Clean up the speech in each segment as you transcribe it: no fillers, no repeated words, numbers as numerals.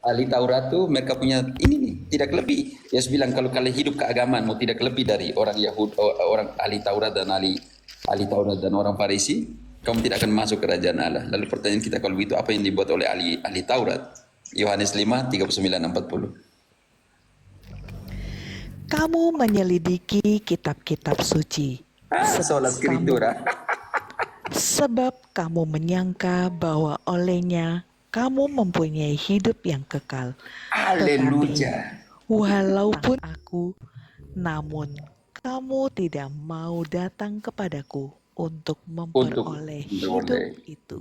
ahli Taurat tuh mereka punya ini nih, tidak lebih. Yesus bilang kalau kalian hidup keagamaan mau tidak lebih dari orang Yahudi, orang ahli Taurat dan ahli Taurat dan orang Farisi, kamu tidak akan masuk kerajaan Allah. Lalu pertanyaan kita kalau begitu apa yang dibuat oleh ahli Taurat? Yohanes 5:39-40. Kamu menyelidiki kitab-kitab suci, Sola Scriptura. sebab kamu menyangka bahwa olehnya kamu mempunyai hidup yang kekal. Tetapi Haleluya. walaupun aku, namun kamu tidak mau datang kepadaku untuk Untuk memperoleh hidup boleh. itu.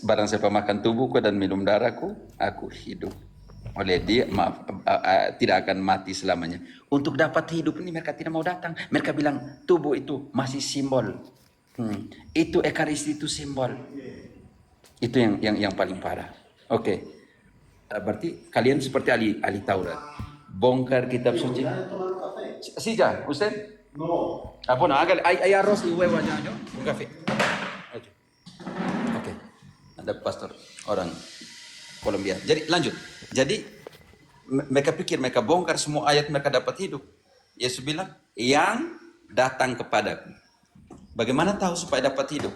Barang siapa makan tubuhku dan minum darahku, aku hidup. Oleh dia, maaf, tidak akan mati selamanya. Untuk dapat hidup ini mereka tidak mau datang. Mereka bilang tubuh itu masih simbol. Itu ekaristi itu simbol. Itu yang paling parah. Oke. Berarti kalian seperti ahli Taurat. Bongkar kitab suci. Sija, Ustaz? No. Apa nak? Hay arroz y huevo allá, ¿no? Un café. Oke. Ada pastor orang Kolombia. Jadi lanjut. Jadi mereka pikir mereka bongkar semua ayat mereka dapat hidup. Yesus bilang, yang datang kepadaku. Bagaimana tahu supaya dapat hidup?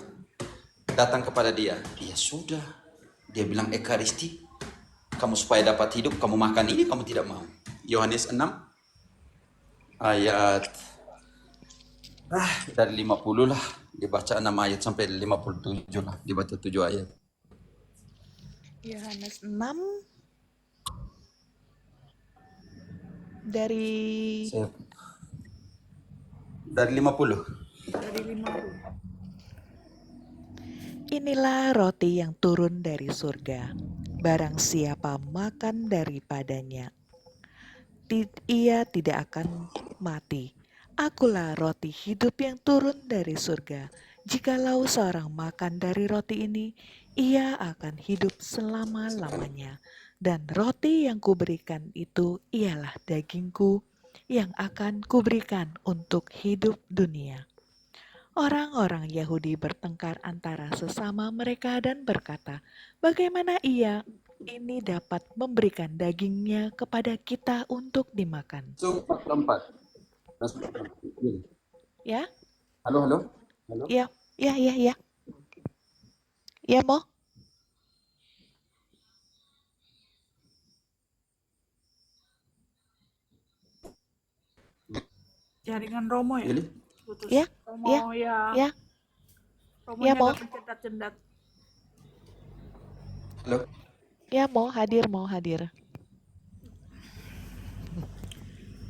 Datang kepada dia. Ya sudah. Dia bilang ekaristi. Kamu supaya dapat hidup, kamu makan ini, kamu tidak mau. Yohanes 6 ayat dari 50 lah. Dibaca 6 ayat sampai 57 lah. Dibaca 7 ayat. Yohanes 6 dari Dari 50. Dari 50. Inilah roti yang turun dari surga. Barang siapa makan daripadanya, ia tidak akan mati. Akulah roti hidup yang turun dari surga. Jikalau seorang makan dari roti ini, ia akan hidup selama-lamanya. Dan roti yang kuberikan itu ialah dagingku yang akan kuberikan untuk hidup dunia. Orang-orang Yahudi bertengkar antara sesama mereka dan berkata, bagaimana ia ini dapat memberikan dagingnya kepada kita untuk dimakan? 44. Ya, Halo, halo. Halo. ya, ya, ya, ya. Ya, Mo? Jaringan Romo ya? Jadi, Putus. Ya, Romo ya, ya. ya, Romonya Mo. agak pencendat-cendat. halo. Ya, Mo hadir.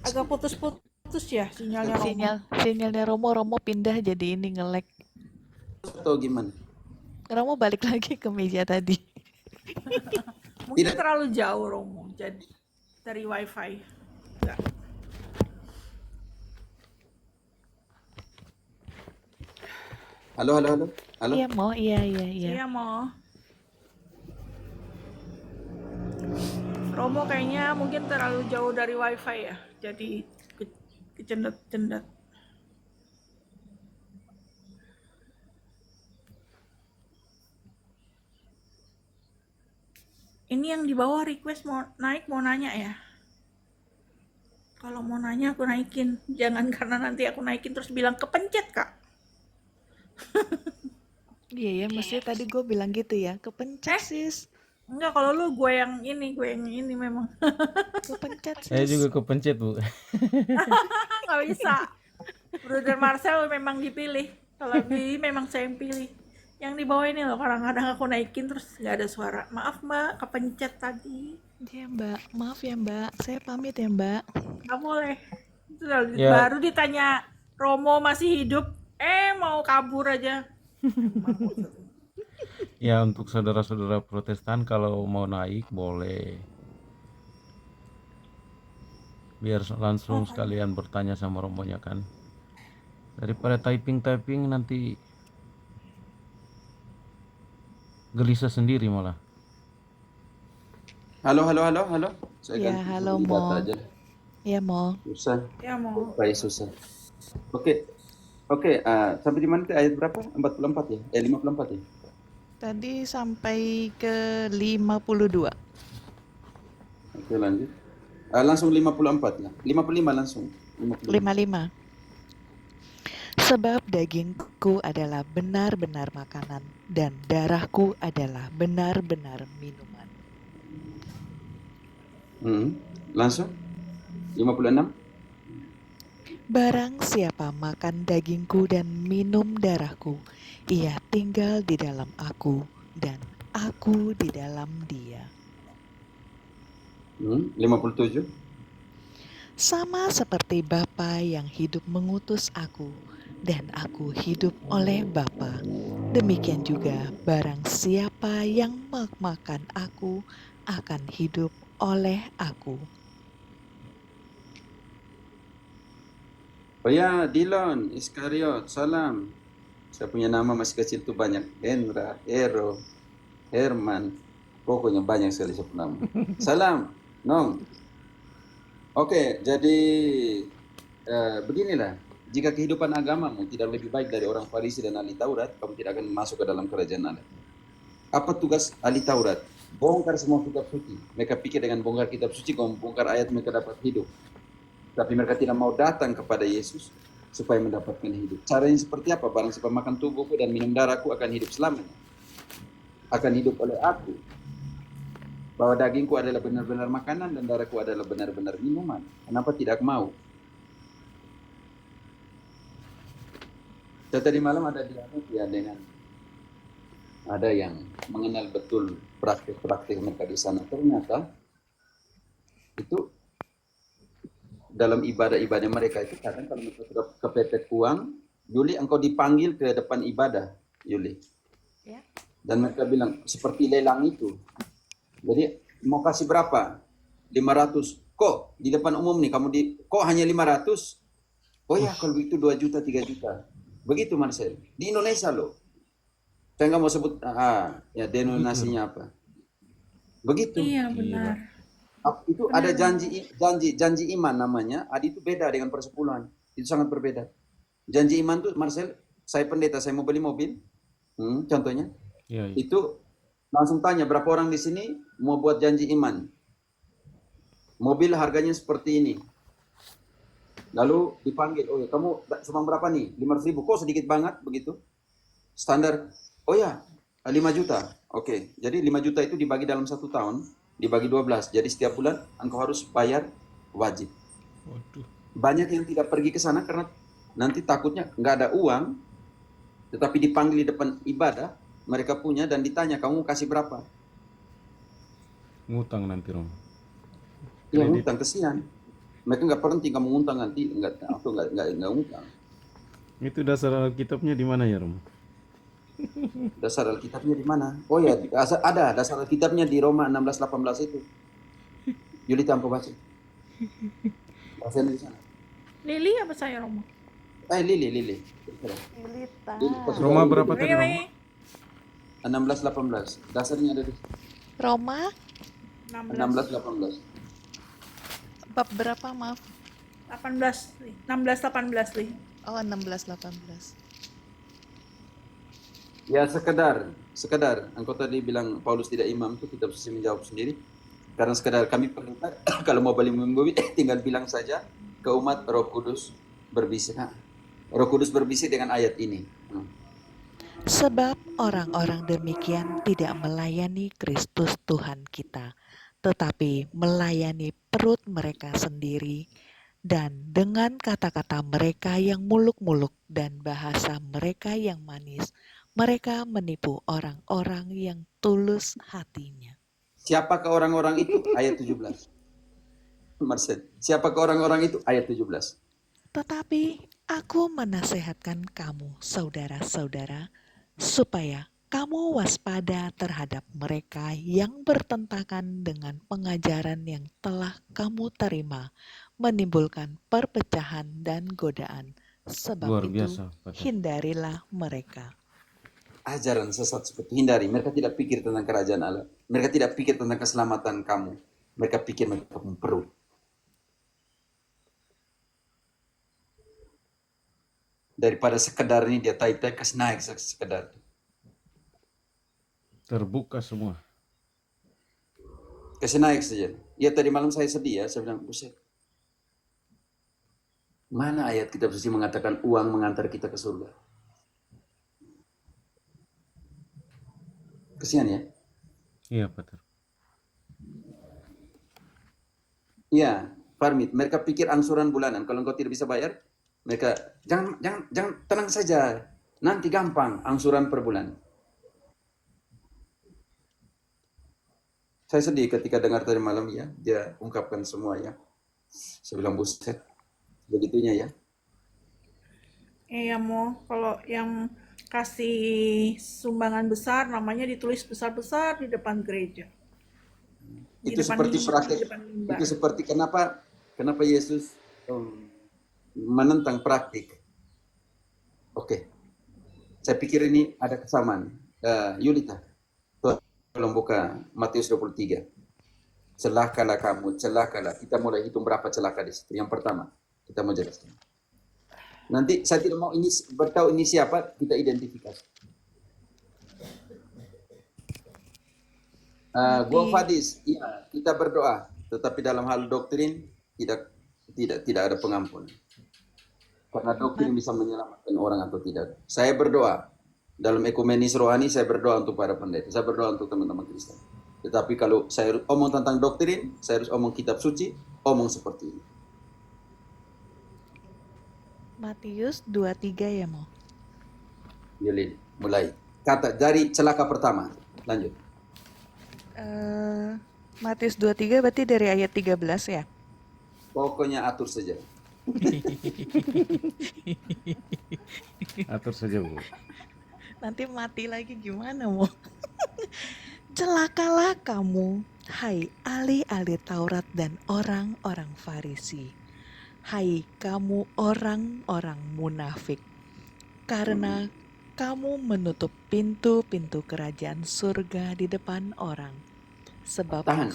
Agak putus-putus ya sinyalnya Romo. Sinyalnya Romo pindah jadi ini nge-lag. Atau gimana? Romo balik lagi ke meja tadi. Mungkin Tidak. terlalu jauh Romo. Jadi dari WiFi. Enggak. Halo, halo, halo. Halo. Iya, Mo. Iya. Iya Mo. Romo kayaknya mungkin terlalu jauh dari WiFi ya. Jadi kecendat-cendat. Ini yang di bawah request mau naik mau nanya ya. Kalau mau nanya aku naikin. Jangan karena nanti aku naikin terus bilang kepencet kak. Iya ya, mestinya tadi gue bilang gitu ya, kepencet sis. Enggak, kalau lu gue yang ini memang. Kepencet Saya sis. juga kepencet, Bu. Nggak bisa. Brother Marcel memang dipilih. Kalau pilih memang saya yang pilih. Yang di bawah ini loh, kadang-kadang aku naikin terus nggak ada suara. Maaf mbak, kepencet tadi. Iya mbak, maaf ya mbak, saya pamit ya mbak. Nggak boleh. Ya. Baru ditanya Romo masih hidup, mau kabur aja. Ya, untuk saudara-saudara Protestan kalau mau naik boleh. Biar langsung sekalian bertanya sama romonya kan. Daripada typing nanti gelisah sendiri malah. Halo. Saya Ya, ganti halo, data Mo. aja. Ya Mo. Susah. Ya mau. Baik, susah. Oke. Sampai di mana tadi ayat berapa? 44 ya? 54 ya? Tadi sampai ke 52. Oke, lanjut. Langsung 54 lah. 55 langsung. 55. 55. Sebab dagingku adalah benar-benar makanan dan darahku adalah benar-benar minuman. Langsung 56. Barang siapa makan dagingku dan minum darahku, ia tinggal di dalam aku dan aku di dalam dia. 57. Sama seperti Bapa yang hidup mengutus aku dan aku hidup oleh Bapa, demikian juga barang siapa yang makan aku akan hidup oleh aku. Oh ya, Dilon, Iskariot, salam. Saya punya nama masih kecil tuh banyak. Hendra, Hero, Herman. Pokoknya banyak sekali saya punya nama. Salam, Nong. Oke, jadi beginilah. Jika kehidupan agamamu tidak lebih baik dari orang Farisi dan ahli Taurat, kamu tidak akan masuk ke dalam kerajaan Allah. Apa tugas ahli Taurat? Bongkar semua kitab suci. Mereka pikir dengan bongkar kitab suci, kamu bongkar ayat mereka dapat hidup. Tapi mereka tidak mau datang kepada Yesus supaya mendapatkan hidup. Caranya seperti apa? Barang siapa makan tubuhku dan minum darahku akan hidup selamanya. Akan hidup oleh aku. Bahwa dagingku adalah benar-benar makanan dan darahku adalah benar-benar minuman. Kenapa tidak mau? Saya tadi malam ada dialog ya dengan ada yang mengenal betul praktik-praktik mereka di sana. Ternyata itu dalam ibadah-ibadah mereka itu kadang kalau mereka sudah kepepet uang, Yuli engkau dipanggil ke depan ibadah, Yuli. Ya. Dan mereka bilang seperti lelang itu. Jadi mau kasih berapa? 500. Kok di depan umum nih kamu kok hanya 500? Oh ya kalau begitu 2 juta, 3 juta. Begitu Marcel. Di Indonesia loh. Saya nggak mau sebut ya denominasinya apa. Begitu. Iya benar. Itu ada janji iman namanya. Adi itu beda dengan persepuluhan. Itu sangat berbeda. Janji iman tuh Marcel, saya pendeta, saya mau beli mobil. Contohnya. Iya, iya. Itu langsung tanya berapa orang di sini mau buat janji iman. Mobil harganya seperti ini. Lalu dipanggil, oh ya kamu cuma berapa nih? 500.000. Kok sedikit banget begitu? Standar. Oh ya, 5 juta. Oke, jadi 5 juta itu dibagi dalam 1 tahun. Dibagi 12. Jadi setiap bulan engkau harus bayar wajib. Waduh. Banyak yang tidak pergi ke sana karena nanti takutnya nggak ada uang, tetapi dipanggil di depan ibadah, mereka punya dan ditanya kamu kasih berapa? Ngutang nanti, Rom. Ya Kredit. ngutang, kesian. Mereka nggak penting kamu ngutang nanti nggak ngutang. Itu dasar Alkitabnya di mana ya, Rom? Dasar Alkitabnya di mana? Oh ya, ada dasar Alkitabnya di Roma 16:18 itu. Yuli tanpa baca. Bahasanya di sana. Lili apa saya Romo? Lili. Lilita. Roma berapa tadi, Rom? Lili. 16:18. Dasarnya ada di Roma 16 16:18. bab berapa, maaf? 18 Li. 16-18 Li. Oh, 16-18. Ya sekedar. Engkau tadi bilang Paulus tidak imam itu kita bisa menjawab sendiri. Karena sekedar kami perlu kalau mau balik mobil tinggal bilang saja ke umat Roh Kudus berbisik. Roh Kudus berbisik dengan ayat ini. Sebab orang-orang demikian tidak melayani Kristus Tuhan kita, tetapi melayani perut mereka sendiri, dan dengan kata-kata mereka yang muluk-muluk dan bahasa mereka yang manis, mereka menipu orang-orang yang tulus hatinya. Siapakah orang-orang itu? Ayat 17. Marcel. Siapakah orang-orang itu? Ayat 17. Tetapi aku menasehatkan kamu, saudara-saudara, supaya kamu waspada terhadap mereka yang bertentangan dengan pengajaran yang telah kamu terima, menimbulkan perpecahan dan godaan. Sebab Luar itu, biasa, Pak. hindarilah mereka. Ajaran sesat seperti hindari. Mereka tidak pikir tentang kerajaan Allah. Mereka tidak pikir tentang keselamatan kamu. Mereka pikir mereka perlu. Daripada sekedar ini dia taik-taik kasih naik sekedar. terbuka semua. Kasih naik saja. Ya tadi malam saya sedih ya, saya bilang, buset. Mana ayat kitab suci mengatakan uang mengantar kita ke surga? Kesian ya. Iya, Pater. Iya, Farmit. Mereka pikir angsuran bulanan. Kalau engkau tidak bisa bayar, mereka jangan tenang saja. Nanti gampang angsuran per bulan. Saya sedih ketika dengar tadi malam ya, dia ungkapkan semua ya. Saya bilang buset, begitunya ya. Iya mau kalau yang kasih sumbangan besar namanya ditulis besar-besar di depan gereja. Di Itu depan seperti di praktek, depan mimbar. itu seperti kenapa Yesus menentang praktik. Oke, saya pikir ini ada kesamaan. Yulita, tolong buka Matius 23. Celakalah kamu, celakalah. Kita mulai hitung berapa celaka di situ. Yang pertama, kita mau jelaskan. Nanti saya tidak mau ini bertahu ini siapa, kita identifikasi. Gua Fadis, iya, kita berdoa, tetapi dalam hal doktrin tidak ada pengampunan. Karena doktrin bisa menyelamatkan orang atau tidak. Saya berdoa dalam ekumenis rohani, saya berdoa untuk para pendeta, saya berdoa untuk teman-teman Kristen. Tetapi kalau saya omong tentang doktrin, saya harus omong kitab suci, omong seperti ini. Matius 23 ya mau. Yulin, mulai. Kata dari celaka pertama, lanjut. Matius 23 berarti dari ayat 13 ya. Pokoknya atur saja. Atur saja, Bu. Nanti mati lagi gimana mau? Celakalah kamu, hai ahli-ahli Taurat dan orang-orang Farisi. Hai kamu orang-orang munafik, karena kamu menutup pintu-pintu kerajaan surga di depan orang. Sebab Tahan.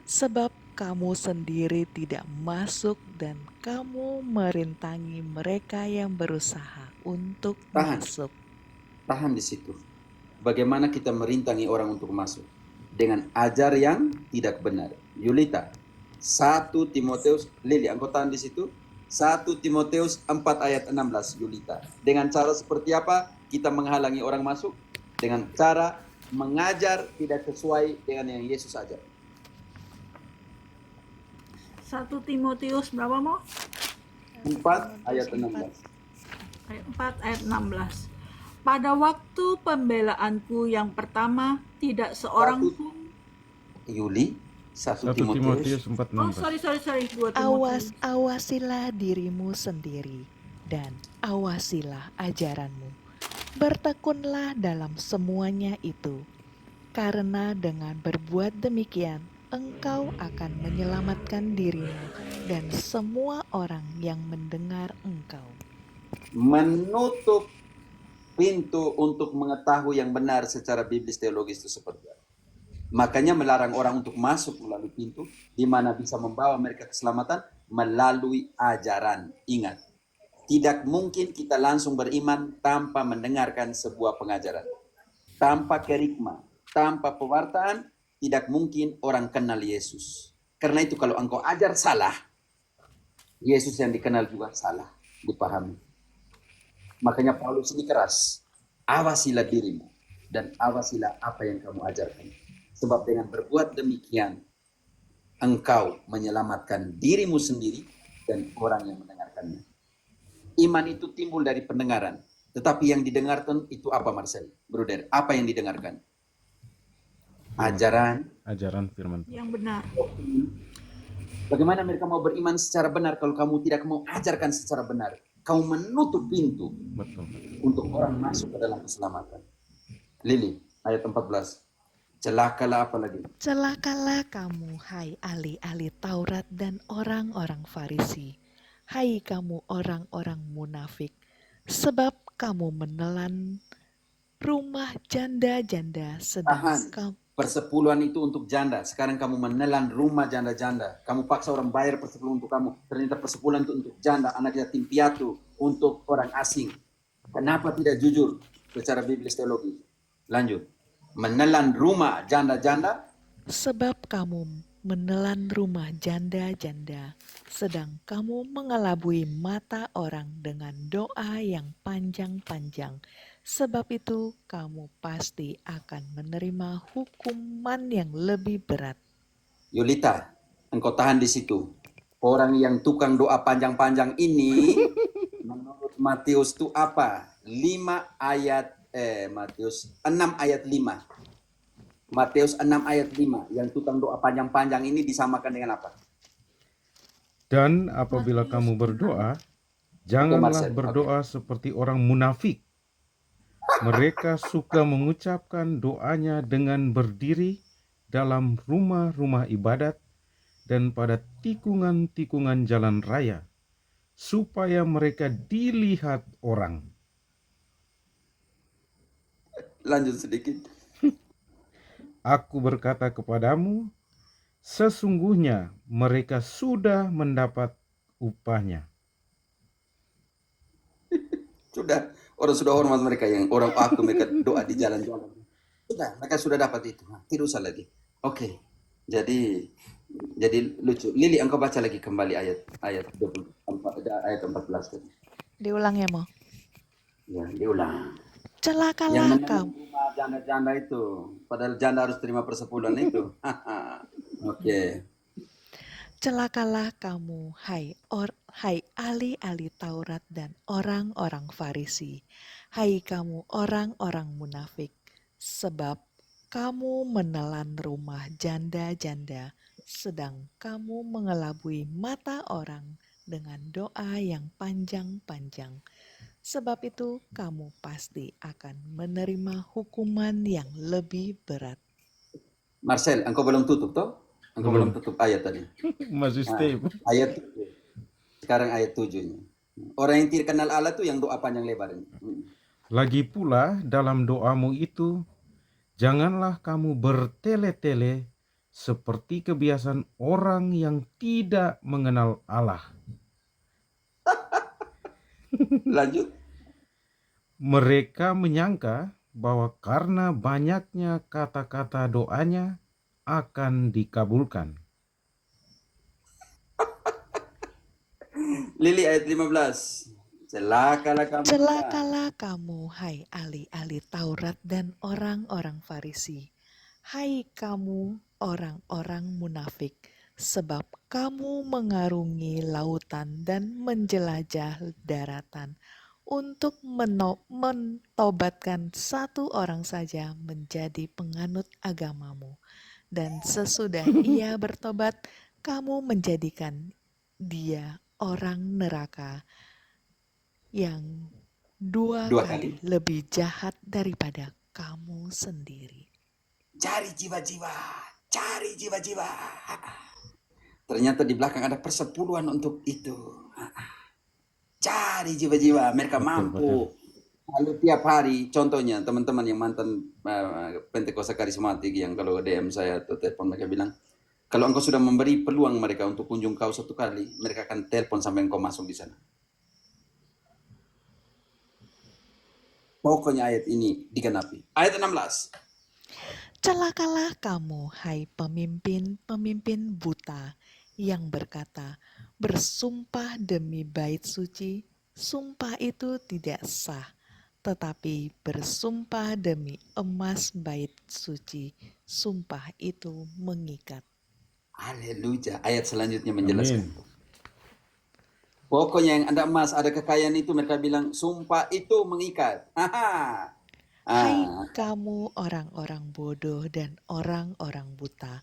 sebab kamu sendiri tidak masuk dan kamu merintangi mereka yang berusaha untuk masuk. Tahan di situ. Bagaimana kita merintangi orang untuk masuk? Dengan ajar yang tidak benar. Yulita, 1 Timoteus, Lili, engkau tahan di situ? 1 Timoteus 4 ayat 16, Yulita. Dengan cara seperti apa kita menghalangi orang masuk? Dengan cara mengajar tidak sesuai dengan yang Yesus ajar. 1 Timotius berapa mau? 4 ayat 16. Ayat 4 ayat 16. Pada waktu pembelaanku yang pertama tidak seorang pun. Yuli, 1 1 Timotius. Timotius 4:16. Oh sorry 2 Timotius. Awasilah dirimu sendiri dan awasilah ajaranmu. Bertekunlah dalam semuanya itu, karena dengan berbuat demikian engkau akan menyelamatkan dirimu dan semua orang yang mendengar engkau. Menutup pintu untuk mengetahui yang benar secara biblis teologis itu seperti apa. Makanya melarang orang untuk masuk melalui pintu, di mana bisa membawa mereka keselamatan melalui ajaran. Ingat, tidak mungkin kita langsung beriman tanpa mendengarkan sebuah pengajaran. Tanpa kerikma, tanpa pewartaan, tidak mungkin orang kenal Yesus. Karena itu kalau engkau ajar salah, Yesus yang dikenal juga salah, dipahami. Makanya Paulus ini keras. Awasilah dirimu dan awasilah apa yang kamu ajarkan. Sebab dengan berbuat demikian, engkau menyelamatkan dirimu sendiri dan orang yang mendengarkannya. Iman itu timbul dari pendengaran. Tetapi yang didengarkan itu apa, Marcel? Bruder, apa yang didengarkan? Ajaran firman. Yang benar. Bagaimana mereka mau beriman secara benar kalau kamu tidak mau ajarkan secara benar? Kau menutup pintu. Betul. Untuk orang masuk ke dalam keselamatan. Lili, ayat 14. Celakalah apa lagi? Celakalah kamu, hai ahli-ahli Taurat dan orang-orang Farisi. Hai kamu orang-orang munafik, sebab kamu menelan rumah janda-janda sedang kamu. Persepuluhan itu untuk janda. Sekarang kamu menelan rumah janda-janda. Kamu paksa orang bayar persepuluhan untuk kamu. Ternyata persepuluhan itu untuk janda, anak yatim piatu, untuk orang asing. Kenapa tidak jujur? secara biblis teologi. Lanjut. Menelan rumah janda-janda. Sebab kamu menelan rumah janda-janda, sedang kamu mengelabui mata orang dengan doa yang panjang-panjang. Sebab itu kamu pasti akan menerima hukuman yang lebih berat. Yulita, engkau tahan di situ. Orang yang tukang doa panjang-panjang ini menurut Matius itu apa? Matius 6 ayat 5. Matius 6 ayat 5. Yang tukang doa panjang-panjang ini disamakan dengan apa? Dan apabila Matius kamu 6. berdoa, janganlah Marcel. berdoa seperti orang munafik. Mereka suka mengucapkan doanya dengan berdiri dalam rumah-rumah ibadat dan pada tikungan-tikungan jalan raya, supaya mereka dilihat orang. Lanjut sedikit. Aku berkata kepadamu, sesungguhnya mereka sudah mendapat upahnya. Sudah hormat mereka yang orang aku mereka doa di jalan-jalan. Mereka sudah dapat itu. Tidak usah lagi. Oke. Jadi lucu. Lili, engkau baca lagi kembali ayat 14 tadi. Diulang ya, Mo. Ya, diulang. Yang Celakalah menenun kamu. rumah janda-janda itu. Padahal janda harus terima persepuluhan itu. Oke. Celakalah kamu, hai ahli-ahli Taurat dan orang-orang Farisi, hai kamu orang-orang munafik, sebab kamu menelan rumah janda-janda, sedang kamu mengelabui mata orang dengan doa yang panjang-panjang. Sebab itu kamu pasti akan menerima hukuman yang lebih berat. Marcel, engkau belum tutup toh? Engkau belum tutup ayat tadi. Masih stay. Ayat 7. Sekarang ayat 7-nya. Orang yang tidak kenal Allah tuh yang doa panjang lebar ini. Lagi pula dalam doamu itu, janganlah kamu bertele-tele seperti kebiasaan orang yang tidak mengenal Allah. Lanjut. Mereka menyangka bahwa karena banyaknya kata-kata doanya akan dikabulkan. Lili ayat 15. Celakalah kamu. Celakalah kamu, hai ahli-ahli Taurat dan orang-orang Farisi, hai kamu orang-orang munafik, sebab kamu mengarungi lautan dan menjelajah daratan untuk mentobatkan satu orang saja menjadi penganut agamamu. Dan sesudah ia bertobat, kamu menjadikan dia orang neraka yang dua kali lebih jahat daripada kamu sendiri. Cari jiwa-jiwa. Ternyata di belakang ada persepuluhan untuk itu. Cari jiwa-jiwa. Mereka mampu. Kalau tiap hari, contohnya teman-teman yang mantan Pentakosta Karismatik yang kalau DM saya atau telepon mereka bilang, kalau engkau sudah memberi peluang mereka untuk kunjung kau satu kali, mereka akan telepon sampai engkau masuk di sana. Pokoknya ayat ini digenapi. Ayat 16. Celakalah kamu, hai pemimpin-pemimpin buta yang berkata, bersumpah demi bait suci, sumpah itu tidak sah, tetapi bersumpah demi emas bait suci, sumpah itu mengikat. Haleluya. Ayat selanjutnya menjelaskan. Amin. Pokoknya yang ada emas, ada kekayaan itu mereka bilang sumpah itu mengikat. Hai kamu orang-orang bodoh dan orang-orang buta,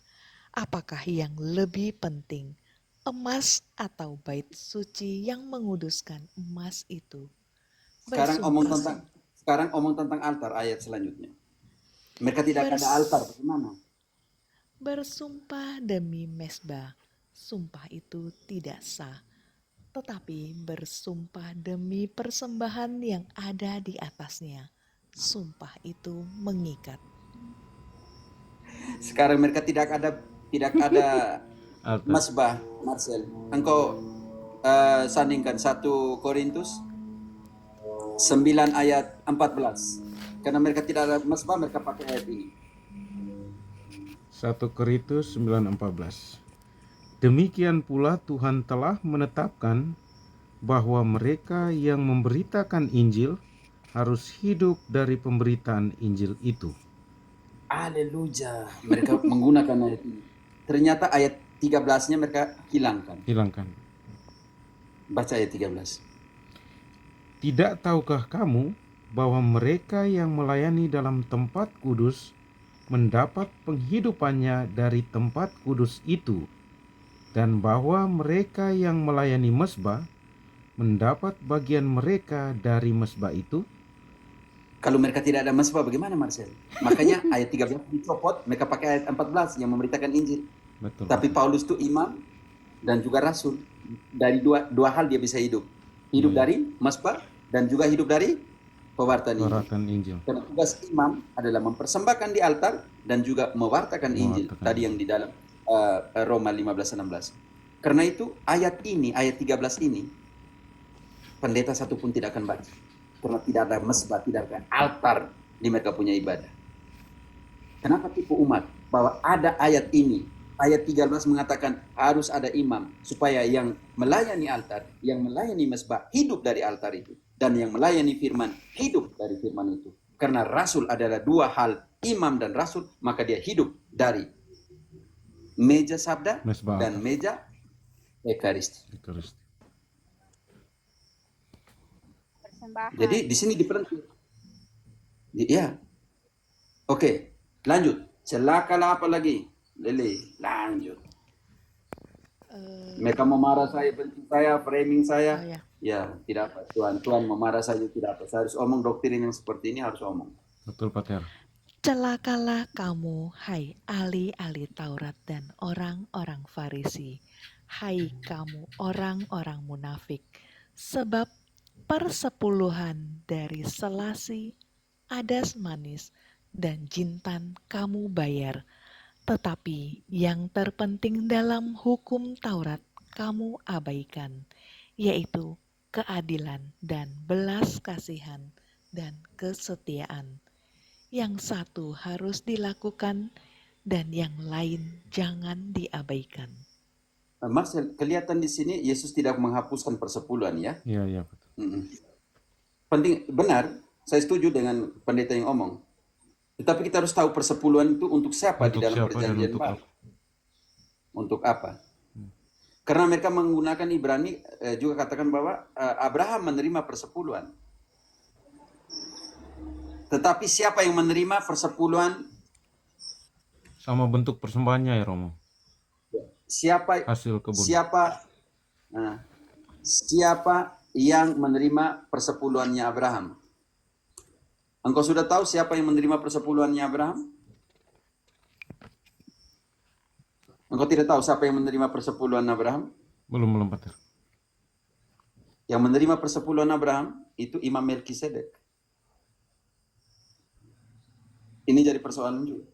apakah yang lebih penting, emas atau bait suci yang menguduskan emas itu? Sekarang omong tentang altar ayat selanjutnya. Mereka tidak ada altar, bagaimana? Bersumpah demi mesbah, sumpah itu tidak sah, tetapi bersumpah demi persembahan yang ada di atasnya, sumpah itu mengikat. Sekarang mereka tidak ada Altar. mesbah, Marcel. Engkau sandingkan 1 Korintus 9 ayat 14. Karena mereka tidak ada mesbah, mereka pakai ayat ini. 1 Korintus 9:14. Demikian pula Tuhan telah menetapkan bahwa mereka yang memberitakan Injil harus hidup dari pemberitaan Injil itu. Haleluya. Mereka menggunakan ayat ini. Ternyata ayat 13-nya mereka hilangkan. Hilangkan. Baca ayat 13. Tidak tahukah kamu bahwa mereka yang melayani dalam tempat kudus mendapat penghidupannya dari tempat kudus itu, dan bahwa mereka yang melayani mesbah mendapat bagian mereka dari mesbah itu? Kalau mereka tidak ada mesbah, bagaimana Marcel? Makanya ayat 13 dicopot, mereka pakai ayat 14 yang memberitakan Injil. Betul. Tapi Paulus itu imam dan juga rasul. Dari dua hal dia bisa hidup. Hidup dari mesbah dan juga hidup dari pewartaan Injil. Pewartaan Injil. Karena tugas imam adalah mempersembahkan di altar dan juga mewartakan Injil. Mewartakan. Tadi yang di dalam Roma 15:16. Karena itu ayat ini, ayat 13 ini, pendeta satupun tidak akan baca. Karena tidak ada mesbah, tidak ada altar di mereka punya ibadah. Kenapa tipu umat? Bahwa ada ayat ini. Ayat 13 mengatakan harus ada imam supaya yang melayani altar, yang melayani mesbah hidup dari altar itu, dan yang melayani firman hidup dari firman itu. Karena rasul adalah dua hal, imam dan rasul, maka dia hidup dari meja sabda Mesbah. dan meja ekaristi. Eucharistia. Persembahan. Jadi di sini diperhenti. Ya. Oke, lanjut. Celakalah apa lagi? Lele, lanjut. Mereka mau marah saya, benci saya, framing saya. Oh ya. Ya, tidak apa. Tuhan memarah saja tidak apa. Saya harus omong doktrin yang seperti ini, harus omong. Betul, Pater. Celakalah kamu, hai ahli-ahli Taurat dan orang-orang Farisi, hai kamu orang-orang munafik, sebab persepuluhan dari selasi, adas manis, dan jintan kamu bayar, tetapi yang terpenting dalam hukum Taurat kamu abaikan, yaitu keadilan dan belas kasihan dan kesetiaan. Yang satu harus dilakukan dan yang lain jangan diabaikan. Marcel, kelihatan di sini Yesus tidak menghapuskan persepuluhan ya. Iya, betul. Penting, benar, saya setuju dengan pendeta yang omong. Tetapi kita harus tahu persepuluhan itu untuk siapa Untuk di dalam siapa dan perjanjian untuk baru. apa? Untuk apa? Karena mereka menggunakan Ibrani juga katakan bahwa Abraham menerima persepuluhan. Tetapi siapa yang menerima persepuluhan? Sama bentuk persembahannya ya, Romo. Siapa Hasil kebun. Siapa yang menerima persepuluhannya Abraham? Engkau sudah tahu siapa yang menerima persepuluhannya Abraham? Engkau tidak tahu siapa yang menerima persepuluhan Abraham? Belum, Pater. Yang menerima persepuluhan Abraham itu Imam Melkisedek. Ini jadi persoalan juga.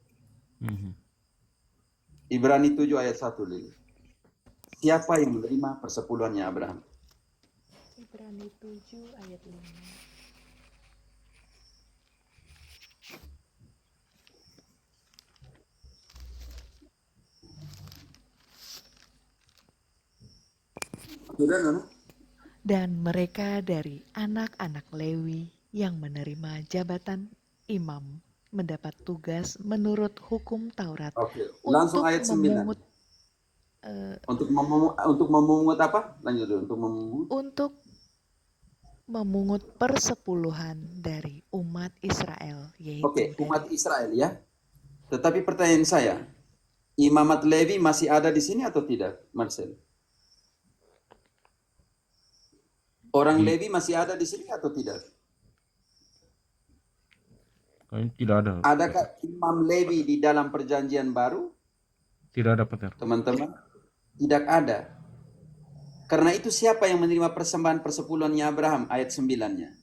Ibrani 7 ayat 1, Lili. Siapa yang menerima persepuluhannya Abraham? Ibrani 7 ayat 5. Dan mereka dari anak-anak Lewi yang menerima jabatan imam mendapat tugas menurut hukum Taurat Oke, langsung untuk ayat 9. memungut Untuk memungut apa? Lanjut dulu, untuk memungut persepuluhan dari umat Israel, yaitu Oke, umat Israel ya. Tetapi pertanyaan saya, imamat Lewi masih ada di sini atau tidak, Marcel? Orang Lewi masih ada di sini atau tidak? Kayaknya tidak ada. Adakah imam Lewi di dalam perjanjian baru? Tidak ada, Pater. Teman-teman, tidak ada. Karena itu siapa yang menerima persembahan persepuluhannya Abraham? Ayat 9-nya.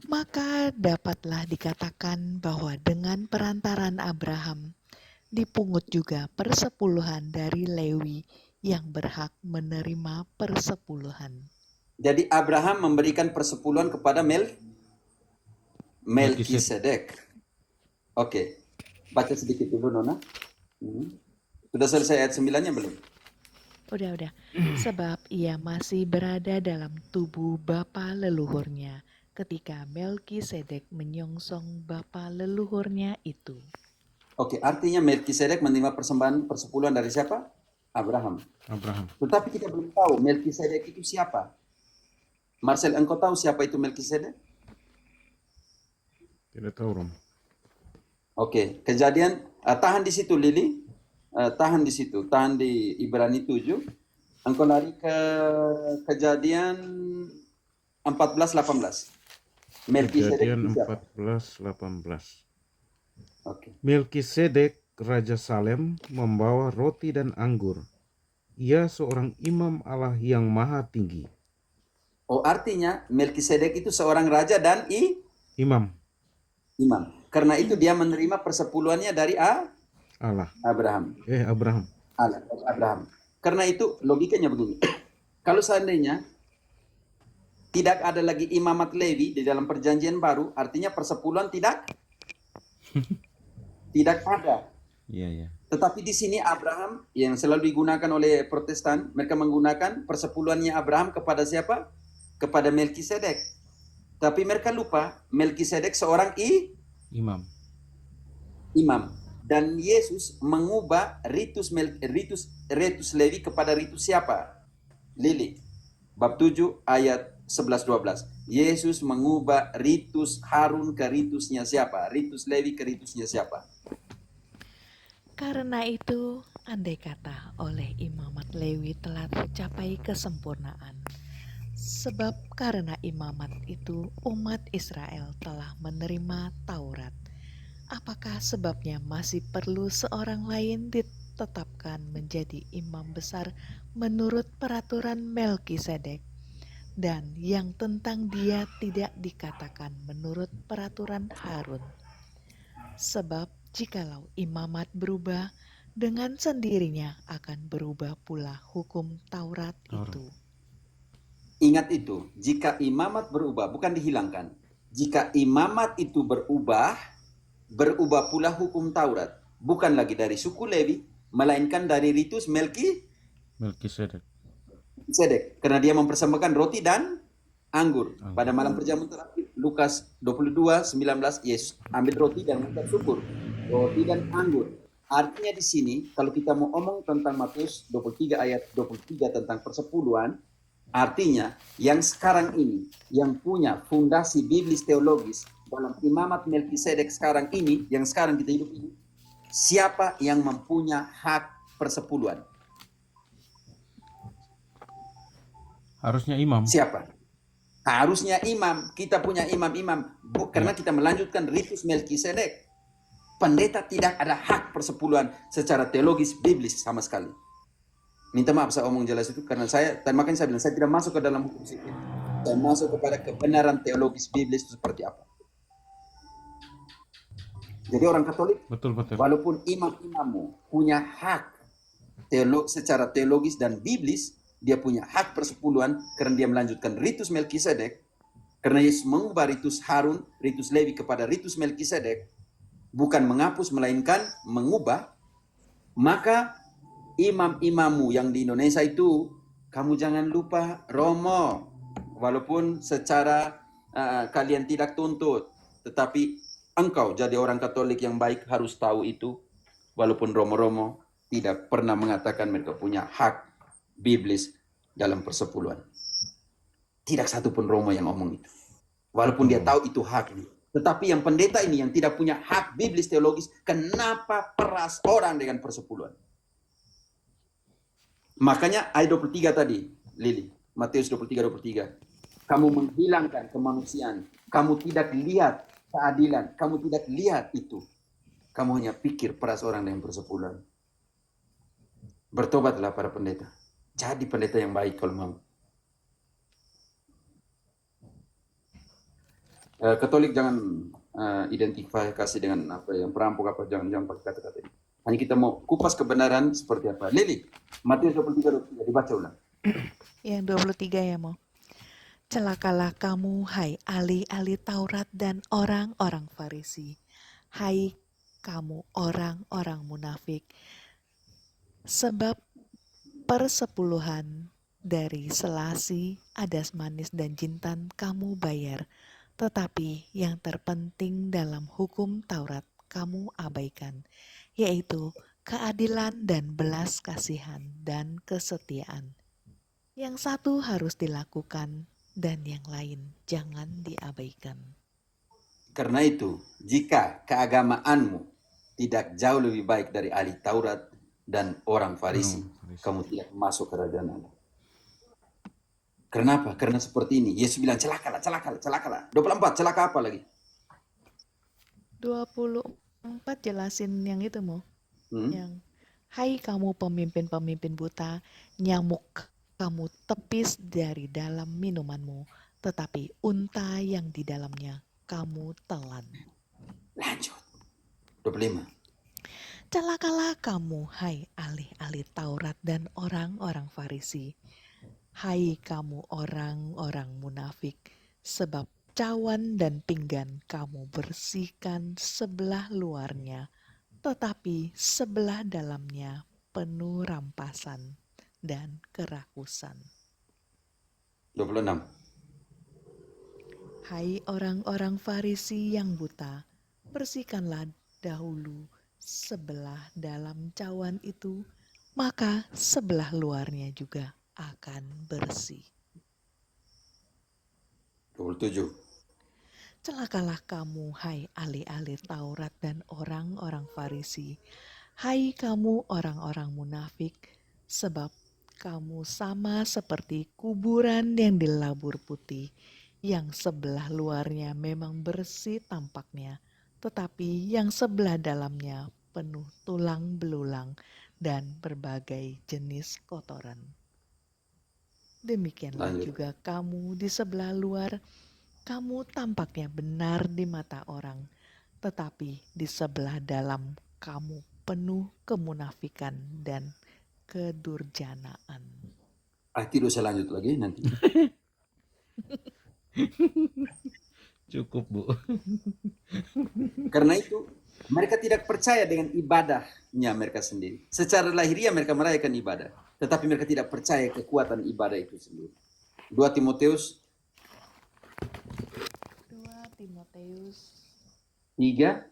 maka dapatlah dikatakan bahwa dengan perantaran Abraham dipungut juga persepuluhan dari Lewi yang berhak menerima persepuluhan. Jadi Abraham memberikan persepuluhan kepada Melkisedek. Oke, baca sedikit dulu Nona. Sudah selesai ayat 9-nya belum? Udah. Sebab ia masih berada dalam tubuh bapa leluhurnya ketika Melkisedek menyongsong bapa leluhurnya itu. Oke, artinya Melkisedek menerima persembahan persepuluhan dari siapa? Abraham. Tetapi kita belum tahu Melkisedek itu siapa. Marcel, engkau tahu siapa itu Melkisedek? Tidak tahu, Rom. Oke, Kejadian, tahan di situ Lili. Tahan di situ, tahan di Ibrani 7. Engkau lari ke Kejadian 14:18. Melkisedek Kejadian itu siapa? 14:18. Oke. Melkisedek Raja Salem membawa roti dan anggur. Ia seorang imam Allah yang maha tinggi. Oh, artinya Melkisedek itu seorang raja dan Imam imam. Karena itu dia menerima persepuluhannya dari Allah. Abraham. Abraham. Karena itu logikanya begini. Kalau seandainya tidak ada lagi imamat Lewi di dalam perjanjian baru, artinya persepuluhan tidak ada. Iya. Tetapi di sini Abraham yang selalu digunakan oleh Protestan, mereka menggunakan persepuluhannya Abraham kepada siapa? Kepada Melkisedek. Tapi mereka lupa Melkisedek seorang imam. Dan Yesus mengubah ritus Lewi kepada ritus siapa? Lili. Bab 7 ayat 11-12. Yesus mengubah ritus Harun ke ritusnya siapa? Ritus Lewi ke ritusnya siapa? Karena itu, andai kata oleh imamat Lewi telah tercapai kesempurnaan. Sebab karena imamat itu umat Israel telah menerima Taurat. Apakah sebabnya masih perlu seorang lain ditetapkan menjadi imam besar menurut peraturan Melkisedek, dan yang tentang dia tidak dikatakan menurut peraturan Harun? Sebab jikalau imamat berubah, dengan sendirinya akan berubah pula hukum Taurat itu. Ingat itu, jika imamat berubah, bukan dihilangkan. Jika imamat itu berubah pula hukum Taurat. Bukan lagi dari suku Lewi, melainkan dari ritus Melkisedek. Karena dia mempersembahkan roti dan anggur. Pada malam perjamuan terakhir, Lukas 22:19, Yesus ambil roti dan mengucap syukur. Roti dan anggur. Artinya di sini, kalau kita mau omong tentang Matius 23 ayat 23 tentang persepuluhan, artinya yang sekarang ini, yang punya fondasi biblis teologis dalam imamat Melkisedek sekarang ini, yang sekarang kita hidup ini, siapa yang mempunyai hak persepuluhan? Harusnya imam. Siapa? Harusnya imam. Kita punya imam-imam. Karena kita melanjutkan ritus Melkisedek. Pendeta tidak ada hak persepuluhan secara teologis biblis sama sekali. Minta maaf saya omong jelas itu karena makanya saya bilang saya tidak masuk ke dalam hukum sipil. Saya masuk kepada kebenaran teologis biblis itu seperti apa. Jadi orang Katolik, Betul. walaupun imam-imammu punya hak secara teologis dan biblis, dia punya hak persepuluhan karena dia melanjutkan ritus Melkisedek. Karena Yesus mengubah ritus Harun, ritus Lewi kepada ritus Melkisedek, bukan menghapus melainkan mengubah. Maka imam-imammu yang di Indonesia itu, kamu jangan lupa Romo, walaupun secara kalian tidak tuntut, tetapi engkau jadi orang Katolik yang baik harus tahu itu, walaupun Romo-Romo tidak pernah mengatakan mereka punya hak biblis dalam persepuluhan. Tidak satu pun Romo yang ngomong itu, walaupun dia tahu itu hak. Tetapi yang pendeta ini yang tidak punya hak biblis teologis, kenapa peras orang dengan persepuluhan? Makanya ayat 23 tadi, Lili, Matius 23. Kamu menghilangkan kemanusiaan, kamu tidak lihat keadilan, kamu tidak lihat itu. Kamu hanya pikir peras orang dengan persepuluhan. Bertobatlah para pendeta. Jadi pendeta yang baik kalau mau. Katolik jangan identifikasi dengan apa yang perampok apa, jangan pakai kata-kata ini. Hanya kita mau kupas kebenaran seperti apa. Lili, Matius 23 dibaca ulang. Yang 23 ya mau. Celakalah kamu, hai ahli-ahli Taurat dan orang-orang Farisi. Hai kamu orang-orang munafik, sebab persepuluhan dari selasi, adas manis dan jintan kamu bayar, tetapi yang terpenting dalam hukum Taurat kamu abaikan, yaitu keadilan dan belas kasihan dan kesetiaan. Yang satu harus dilakukan dan yang lain jangan diabaikan. Karena itu, jika keagamaanmu tidak jauh lebih baik dari ahli Taurat dan orang Farisi, kamu tidak masuk kerajaan Allah. Kenapa? Karena seperti ini. Yesus bilang, celakalah, celakalah, celakalah. 24, celaka apa lagi? 24 jelasin yang itu mau. Hmm? Yang hai kamu pemimpin-pemimpin buta, nyamuk kamu tepis dari dalam minumanmu, tetapi unta yang di dalamnya kamu telan. Lanjut. 25. Celakalah kamu, hai ahli-ahli Taurat dan orang-orang Farisi. Hai kamu orang-orang munafik, sebab cawan dan pinggan kamu bersihkan sebelah luarnya, tetapi sebelah dalamnya penuh rampasan dan kerakusan. 26. Hai orang-orang Farisi yang buta, bersihkanlah dahulu sebelah dalam cawan itu, maka sebelah luarnya juga akan bersih. 27. Celakalah kamu, hai ahli-ahli Taurat dan orang-orang Farisi, hai kamu orang-orang munafik, sebab kamu sama seperti kuburan yang dilabur putih, yang sebelah luarnya memang bersih tampaknya, tetapi yang sebelah dalamnya penuh tulang belulang dan berbagai jenis kotoran. Demikianlah Lanjut. juga kamu di sebelah luar, kamu tampaknya benar di mata orang, tetapi di sebelah dalam kamu penuh kemunafikan dan kedurjanaan. Tidak usah lanjut lagi nanti. Cukup, Bu. Karena itu, mereka tidak percaya dengan ibadahnya mereka sendiri. Secara lahiriah mereka merayakan ibadah, tetapi mereka tidak percaya kekuatan ibadah itu sendiri. 2 Timoteus 3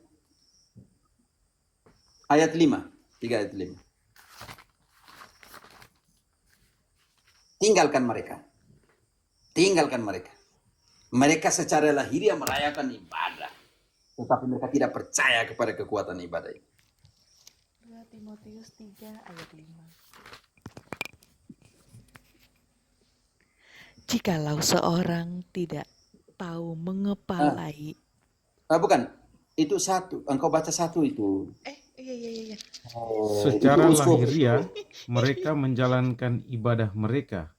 ayat 5. 3 ayat 5. Tinggalkan mereka. Tinggalkan mereka. Mereka secara lahiriah merayakan ibadah, tetapi mereka tidak percaya kepada kekuatan ibadah itu. 2 Timotius 3 ayat 5. Jikalau seorang tidak tahu mengepalai. Bukan, itu satu. Engkau baca satu itu. Iya. Secara itu uskup. lahiriah mereka menjalankan ibadah mereka,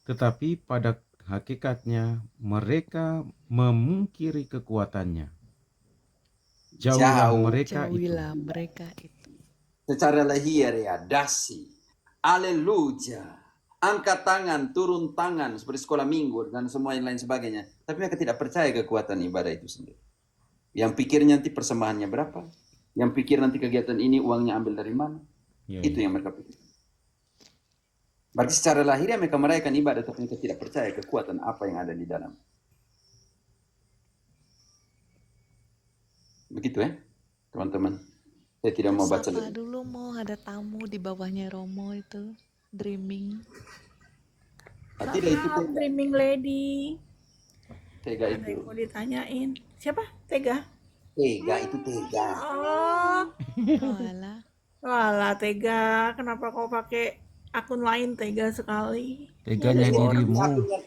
tetapi pada hakikatnya mereka memungkiri kekuatannya. Jauhilah mereka itu. Secara lahiriah dasi. Haleluya. Angkat tangan, turun tangan seperti sekolah minggu dan semua yang lain sebagainya. Tapi mereka tidak percaya kekuatan ibadah itu sendiri. Yang pikirnya nanti persembahannya berapa? Yang pikir nanti kegiatan ini uangnya ambil dari mana? Itu yang mereka pikir. Berarti secara lahiriah mereka merayakan ibadah, tapi mereka tidak percaya kekuatan apa yang ada di dalam. Begitu ya, teman-teman. Saya tidak mau baca Sapa lagi. dulu, mau ada tamu di bawahnya Romo itu, Dreaming. Tidak, itu Salam, Dreaming Lady. Tega Ada yang itu. mau ditanyain. Siapa? Tega? Tega itu tega. Oh, Walah. walah Tega. Kenapa kau pakai akun lain Tega sekali? Teganya dirimu.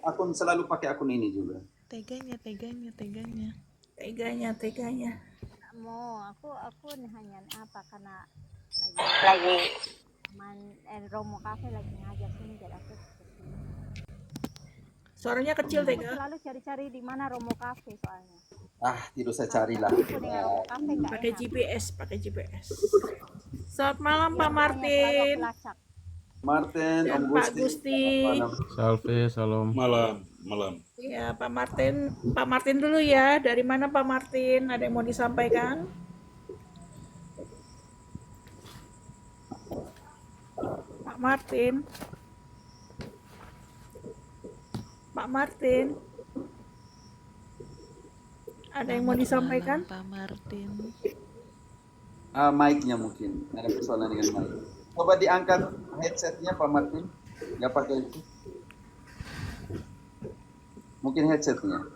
Akun selalu pakai akun ini juga. Teganya. Teganya. Mau aku hanya apa karena lagi Romo Cafe lagi ngajar sini jadi aku kesini. Suaranya kecil Aku Tega. selalu cari-cari di mana Romo Cafe soalnya. Tidak usah carilah. Aku dengan Romo Cafe nggak Pakai enak. GPS. Selamat malam Pak Makanya selalu Martin. aku lacak. Martin, dan Om Pak Gusti. Gusti. Selamat malam. Salve, salam. Malam. Ya, Pak Martin dulu ya. Dari mana Pak Martin? Ada yang mau disampaikan? Pak Martin. Pak Martin. Ada yang mau Selamat disampaikan? malam, Pak Martin. Mic-nya mungkin ada persoalan dengan mic. Coba diangkat headsetnya Pak Martin. Nggak pakai itu. Mungkin headsetnya.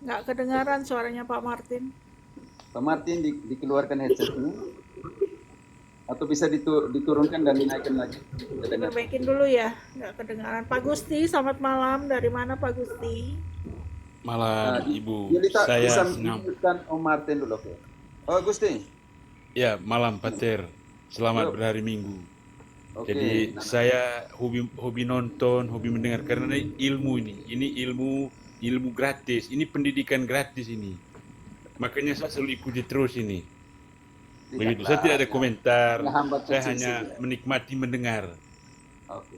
Nggak kedengaran suaranya Pak Martin. Pak Martin dikeluarkan headsetnya. Atau bisa diturunkan dan dinaikkan lagi. Kedengaran. Perbaikin dulu ya. Nggak kedengaran. Pak Gusti, selamat malam. Dari mana Pak Gusti? Malam Ibu. Yulita Saya bisa senang. menunjukkan Om Martin dulu. Oke. Oh Gusti. Ya, malam Pater. Selamat berhari Minggu. Oke. Jadi saya hobi nonton, hobi mendengar karena ilmu ini ilmu gratis. Ini pendidikan gratis ini. Makanya saya selalu ikuti terus ini. Begitu. Saya tidak ada komentar. Menghambat Saya kecil hanya saja. menikmati mendengar. Oke.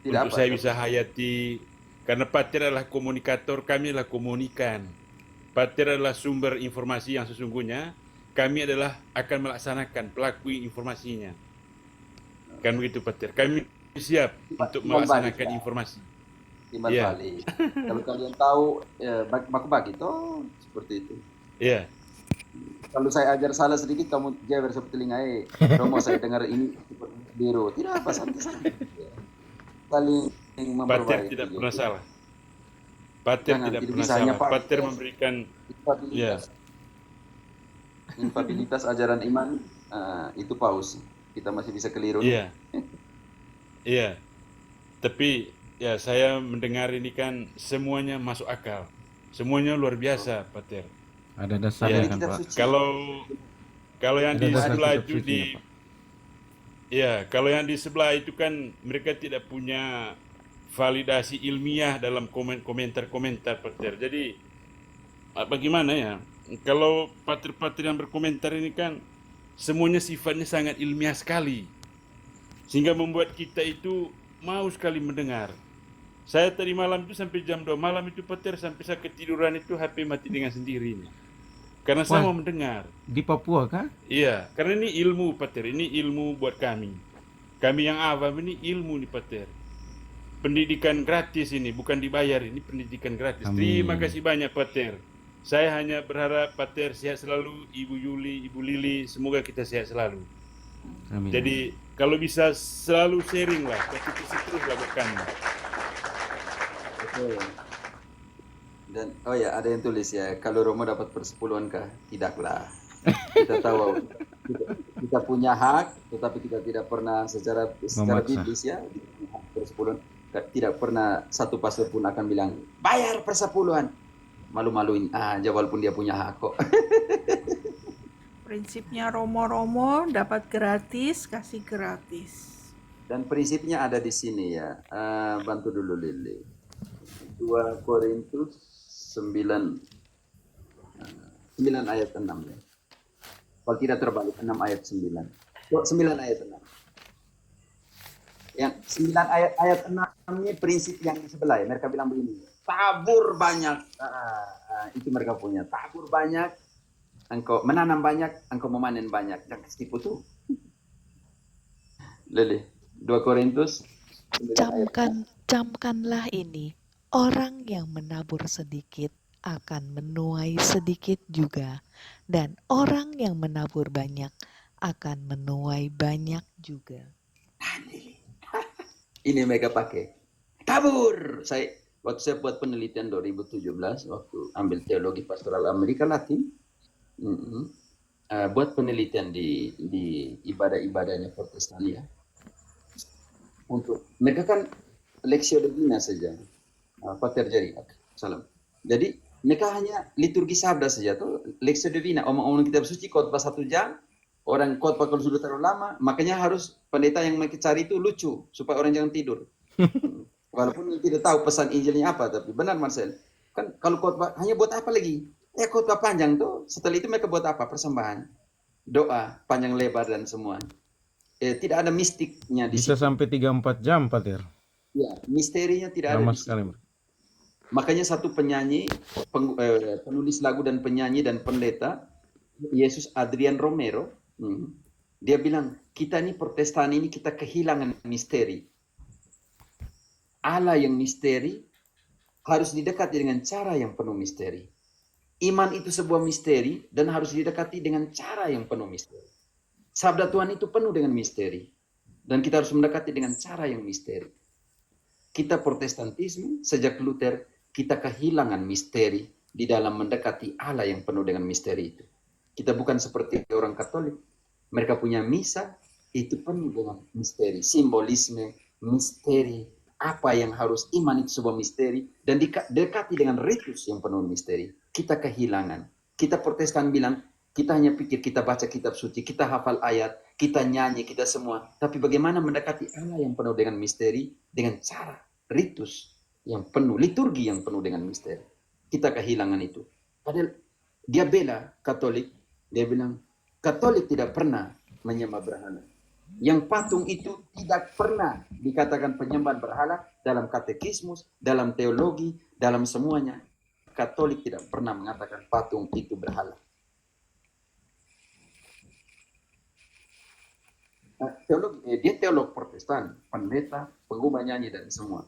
Untuk saya bisa hayati, karena Pater adalah komunikator, kami adalah komunikan. Pater adalah sumber informasi yang sesungguhnya, kami adalah akan melaksanakan pelaku informasinya. Kan begitu Pater. Kami siap untuk melaksanakan informasi. Timbal Iya. balik. Kalau kalian tahu, bagi toh seperti itu. Iya. Kalau saya ajar salah sedikit, kamu jewer seperti telinga. Romo saya dengar ini seperti biru. Tidak apa, santai-santai. Saling Pater memperbaiki. tidak gitu. pernah salah. Pater Jangan, tidak tidak pernah bisa hanya salah. Pater memberikan Infabilitas. Infabilitas ajaran iman itu paus. Kita masih bisa keliru. Iya. Iya. Tapi ya saya mendengar ini kan semuanya masuk akal. Semuanya luar biasa, Pater. Ada dasarnya Iya. kan, Kitab Pak? suci. Kalau yang Ada di dasar sebelah kitab itu sucinya, Pak. ya, kalau yang di sebelah itu kan mereka tidak punya validasi ilmiah dalam komentar-komentar, Pater. Jadi bagaimana ya? Kalau pater-pater yang berkomentar ini kan semuanya sifatnya sangat ilmiah sekali. Sehingga membuat kita itu mau sekali mendengar. Saya tadi malam itu sampai jam 2 malam itu Pater, sampai saya ketiduran itu HP mati dengan sendirinya. Karena saya Wah. mau mendengar. Di Papua kah? Iya, karena ini ilmu Pater, ini ilmu buat kami. Kami yang awam ini ilmu nih Pater. Pendidikan gratis ini, bukan dibayar, ini pendidikan gratis. Amin. Terima kasih banyak Pater. Saya hanya berharap Pater sehat selalu, Ibu Yuli, Ibu Lili, semoga kita sehat selalu. Amin. Jadi kalau bisa selalu sharing lah, kasih terus lah buat kami. Oke. Dan oh ya, ada yang tulis ya, kalau Romo dapat persepuluhan kah? Tidaklah. Kita tahu kita punya hak, tetapi kita tidak pernah secara Memaksa. biblis ya, hak persepuluhan. Tidak pernah satu pastor pun akan bilang bayar persepuluhan. Malu-maluin aja walaupun dia punya hak kok. Prinsipnya Romo dapat gratis, kasih gratis. Dan prinsipnya ada di sini ya. Bantu dulu Lili. 2 Korintus 9 ayat 6 ya. Kalau tidak terbalik 6 ayat 9. 9 ayat 6. Yang 9 ayat 6 ini prinsip yang di sebelah ya. Mereka bilang begini. Tabur banyak. Itu mereka punya. Tabur banyak. Engkau menanam banyak, engkau memanen banyak. Jangan tipu tuh. Lili. 2 Korintus 9 ayat 6. Camkanlah ini, orang yang menabur sedikit akan menuai sedikit juga, dan orang yang menabur banyak akan menuai banyak juga. Ini mereka pakai. Tabur. Waktu saya buat penelitian 2017, waktu ambil teologi pastoral Amerika Latin, buat penelitian di ibadah-ibadahnya Protestan ya. Untuk mereka kan Lectio Divina saja. Pater Jari. Salam. Jadi mereka hanya liturgi sabda saja tuh, Lectio Divina, omong-omong kitab suci, khotbah 1 jam. Orang khotbah kalau sudah terlalu lama, makanya harus pendeta yang mereka cari itu lucu supaya orang jangan tidur. Walaupun tidak tahu pesan Injilnya apa, tapi benar Marcel. Kan kalau khotbah hanya buat apa lagi? Khotbah panjang tuh. Setelah itu mereka buat apa? Persembahan, doa, panjang lebar dan semua. tidak ada mistiknya di Bisa situ. sampai 3-4 jam, Pater. Ya, misterinya tidak ada Lama di situ. sekali. Makanya satu penyanyi, penulis lagu dan penyanyi dan pendeta, Yesus Adrian Romero, dia bilang, kita ini Protestan ini kita kehilangan misteri. Allah yang misteri harus didekati dengan cara yang penuh misteri. Iman itu sebuah misteri dan harus didekati dengan cara yang penuh misteri. Sabda Tuhan itu penuh dengan misteri. Dan kita harus mendekati dengan cara yang misteri. Kita Protestantisme, sejak Luther, kita kehilangan misteri di dalam mendekati Allah yang penuh dengan misteri itu. Kita bukan seperti orang Katolik. Mereka punya misa, itu penuh dengan misteri. Simbolisme, misteri. Apa yang harus iman itu sebuah misteri. Dan dekati dengan ritus yang penuh misteri. Kita kehilangan. Kita Protestan bilang, kita hanya pikir kita baca kitab suci, kita hafal ayat, kita nyanyi, kita semua. Tapi bagaimana mendekati Allah yang penuh dengan misteri, dengan cara, ritus yang penuh, liturgi yang penuh dengan misteri. Kita kehilangan itu. Padahal dia bela Katolik, dia bilang, Katolik tidak pernah menyembah berhala. Yang patung itu tidak pernah dikatakan penyembahan berhala dalam katekismus, dalam teologi, dalam semuanya. Katolik tidak pernah mengatakan patung itu berhala. Dia teolog Protestan, pendeta, pengubah nyanyi dan semua.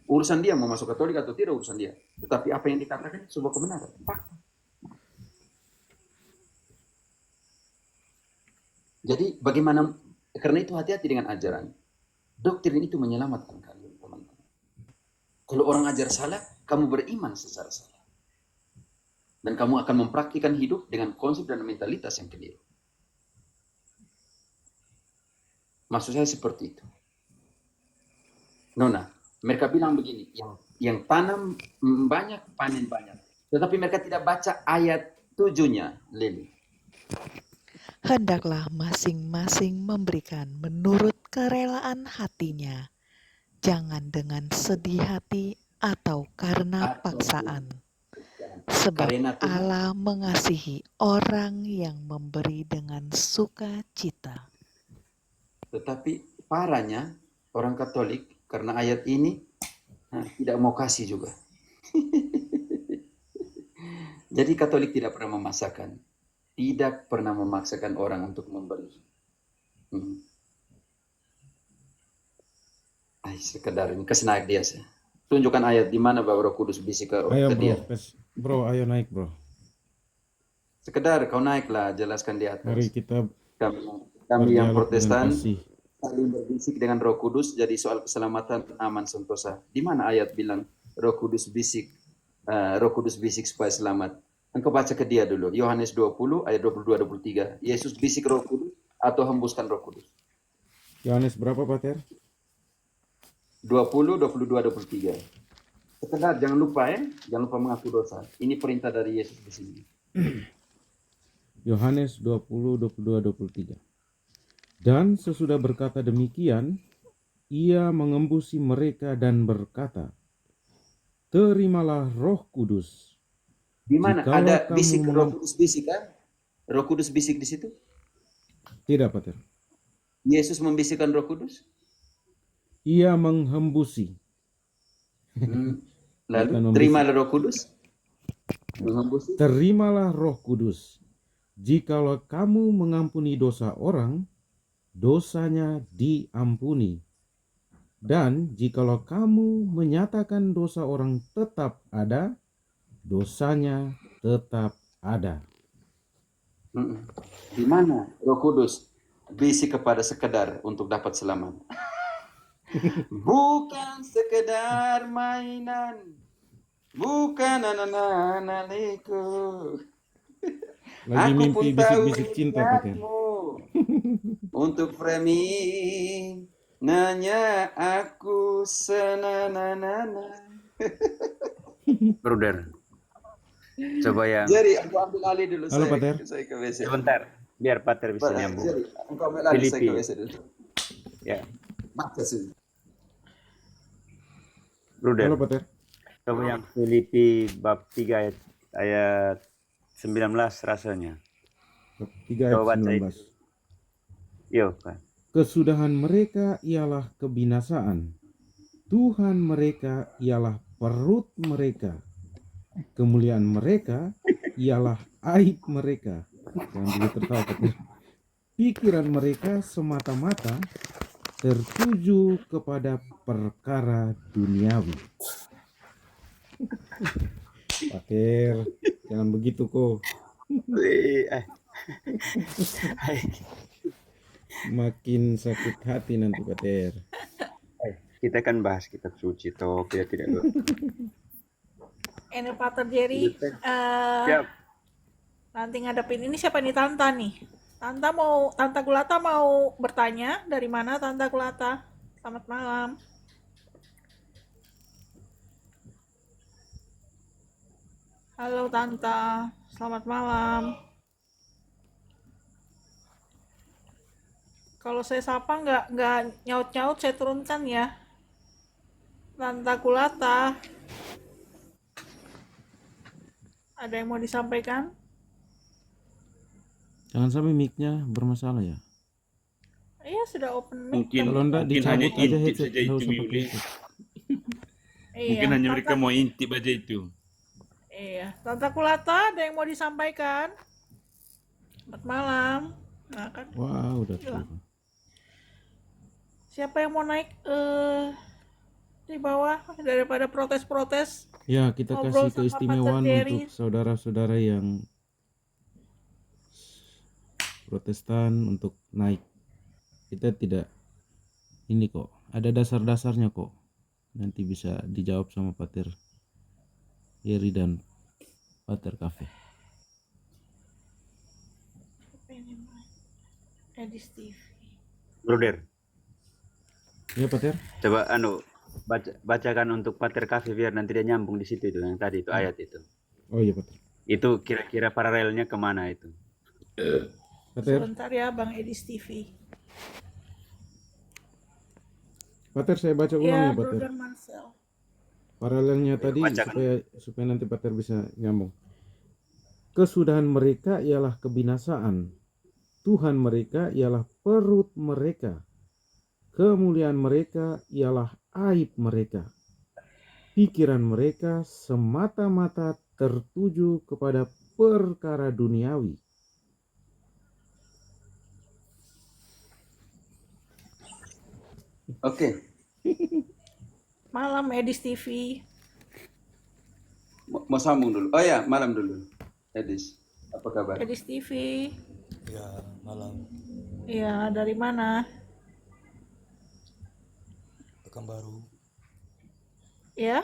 Urusan dia mau masuk Katolik atau tidak urusan dia. Tetapi apa yang dikatakan sebuah kebenaran, fakta. Jadi bagaimana? Karena itu hati-hati dengan ajaran. Doktrin itu menyelamatkan kalian, teman-teman. Kalau orang ajar salah, kamu beriman secara salah. Dan kamu akan mempraktikkan hidup dengan konsep dan mentalitas yang keliru. Maksud saya seperti itu. Nona, mereka bilang begini, yang tanam banyak, panen banyak. Tetapi mereka tidak baca ayat 7-nya, Lili. Hendaklah masing-masing memberikan menurut kerelaan hatinya, jangan dengan sedih hati atau karena paksaan. Sebab Karena Tuhan, Allah mengasihi orang yang memberi dengan sukacita. tetapi parahnya orang Katolik karena ayat ini tidak mau kasih juga. Jadi Katolik tidak pernah memaksakan, tidak pernah memaksakan orang untuk memberi. Sekedar ini kesenaik dia. Tunjukkan ayat di mana bahwa Roh Kudus bisik ke Ayo dia. bro, ayo naik bro. Sekedar kau naiklah, jelaskan di atas. Mari kita Kami yang berdialog dengan Protestan kasih. saling berbisik dengan Roh Kudus, jadi soal keselamatan aman sentosa. Di mana ayat bilang Roh Kudus bisik supaya selamat? Engkau baca ke dia dulu. Yohanes 20 ayat 22-23. Yesus bisik Roh Kudus atau hembuskan Roh Kudus? Yohanes berapa, Pater? 20, 22, 23. Sekedar jangan lupa jangan lupa mengaku dosa. Ini perintah dari Yesus di sini. Yohanes 20, 22, 23. Dan sesudah berkata demikian, ia mengembusi mereka dan berkata, terimalah Roh Kudus. Di mana Jikalau ada kamu bisik Roh Kudus bisik kan? Roh Kudus bisik di situ? Tidak, Pater. Yesus membisikkan Roh Kudus? Ia menghembusi. Lalu Bukan membisik. terimalah Roh Kudus? Menghembusi? Terimalah Roh Kudus. Jikalau kamu mengampuni dosa orang, dosanya diampuni. Dan jikalau kamu menyatakan dosa orang tetap ada, dosanya tetap ada. Di mana Roh Kudus bisik kepada sekedar untuk dapat selamat? Bukan sekedar mainan, bukan anak-anakku. Lagi Aku mimpi pun tahu bisik-bisik cinta, Pater. niatmu untuk fremi nanya aku senanana. Bruder, coba yang Jadi aku ambil alih dulu. Halo, Pater. Saya ke WC. sebentar, biar Pater bisa nyambung. Jadi aku ambil alih, saya ke Filipi. WC dulu. Ya, Baca sih. Bruder, Halo, Pater. coba yang Filipi bab 3 ayat 19 rasanya. 3 ayat Coba baca 19. itu. Yo, Pak. Kesudahan mereka ialah kebinasaan. Tuhan mereka ialah perut mereka. Kemuliaan mereka ialah aib mereka. Jangan dulu tertawa, Petir. Pikiran mereka semata-mata tertuju kepada perkara duniawi. Petir, jangan begitu kok. Makin sakit hati nanti, Petir. Kita kan bahas kitab suci toh, kita tidak Ini Pater Jerry, siap. nanti ngadepin ini siapa nih, Tanta nih? Tanta Gulata mau bertanya. Dari mana Tanta Gulata? Selamat malam. Halo Tanta, selamat malam. Kalau saya sapa nggak nyaut-nyaut, saya turunkan ya. Tanta Gulata. Ada yang mau disampaikan? Jangan sampai mic-nya bermasalah ya. Iya, sudah open mic. Mungkin Kalau enggak mungkin hanya dicabut aja intip headset, saja nggak itu usah pakai Yuli. headset. Mungkin hanya Tanta- mereka mau intip aja itu. Iya, Tanta Kulata, ada yang mau disampaikan? Selamat malam. Nah, kan Wah, udah Gila. turun. siapa yang mau naik di bawah daripada protes-protes? Ya, kita Ngobrol kasih sama keistimewaan Pater Jerry. untuk saudara-saudara yang Protestan untuk naik. Kita tidak ini kok, ada dasar-dasarnya kok. Nanti bisa dijawab sama Pater Yeri dan Pater Cafe. Edis TV. Brother, Ya, Pater. coba bacakan untuk Pater Cafe biar nanti dia nyambung di situ itu yang tadi itu ayat itu. Oh iya, Pater. Itu kira-kira paralelnya kemana itu? Pater, Sebentar ya, Bang Edis TV. Pater saya baca ulang Ya, ya, Pater. Brother Marcel. Paralelnya tadi bacakan. supaya nanti Pater bisa nyambung. Kesudahan mereka ialah kebinasaan. Tuhan mereka ialah perut mereka. Kemuliaan mereka ialah aib mereka. Pikiran mereka semata-mata tertuju kepada perkara duniawi. Oke, Malam Edis TV. mau sambung dulu. Oh ya, malam dulu. Edis, apa kabar? Edis TV. Ya, malam. Iya, dari mana? Pekanbaru. Ya,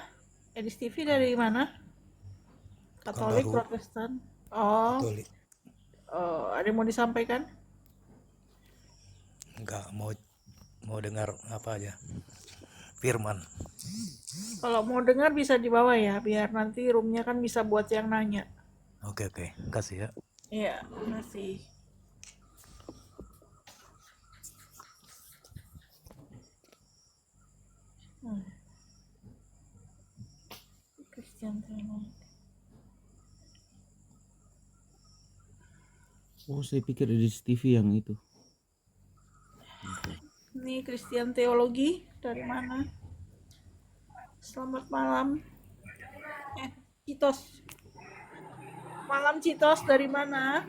Edis TV dari mana? Katolik, Pekanbaru. Protestan. Oh, Katolik. ada yang mau disampaikan? Enggak mau dengar apa aja. Firman. Kalau mau dengar bisa di bawah ya, biar nanti roomnya kan bisa buat yang nanya. Oke. Kasih ya. Iya, masih. Christian Theology. Oh, saya pikir di TV yang itu. Ini Christian Teologi dari mana? Selamat malam. Citos. Malam Citos dari mana?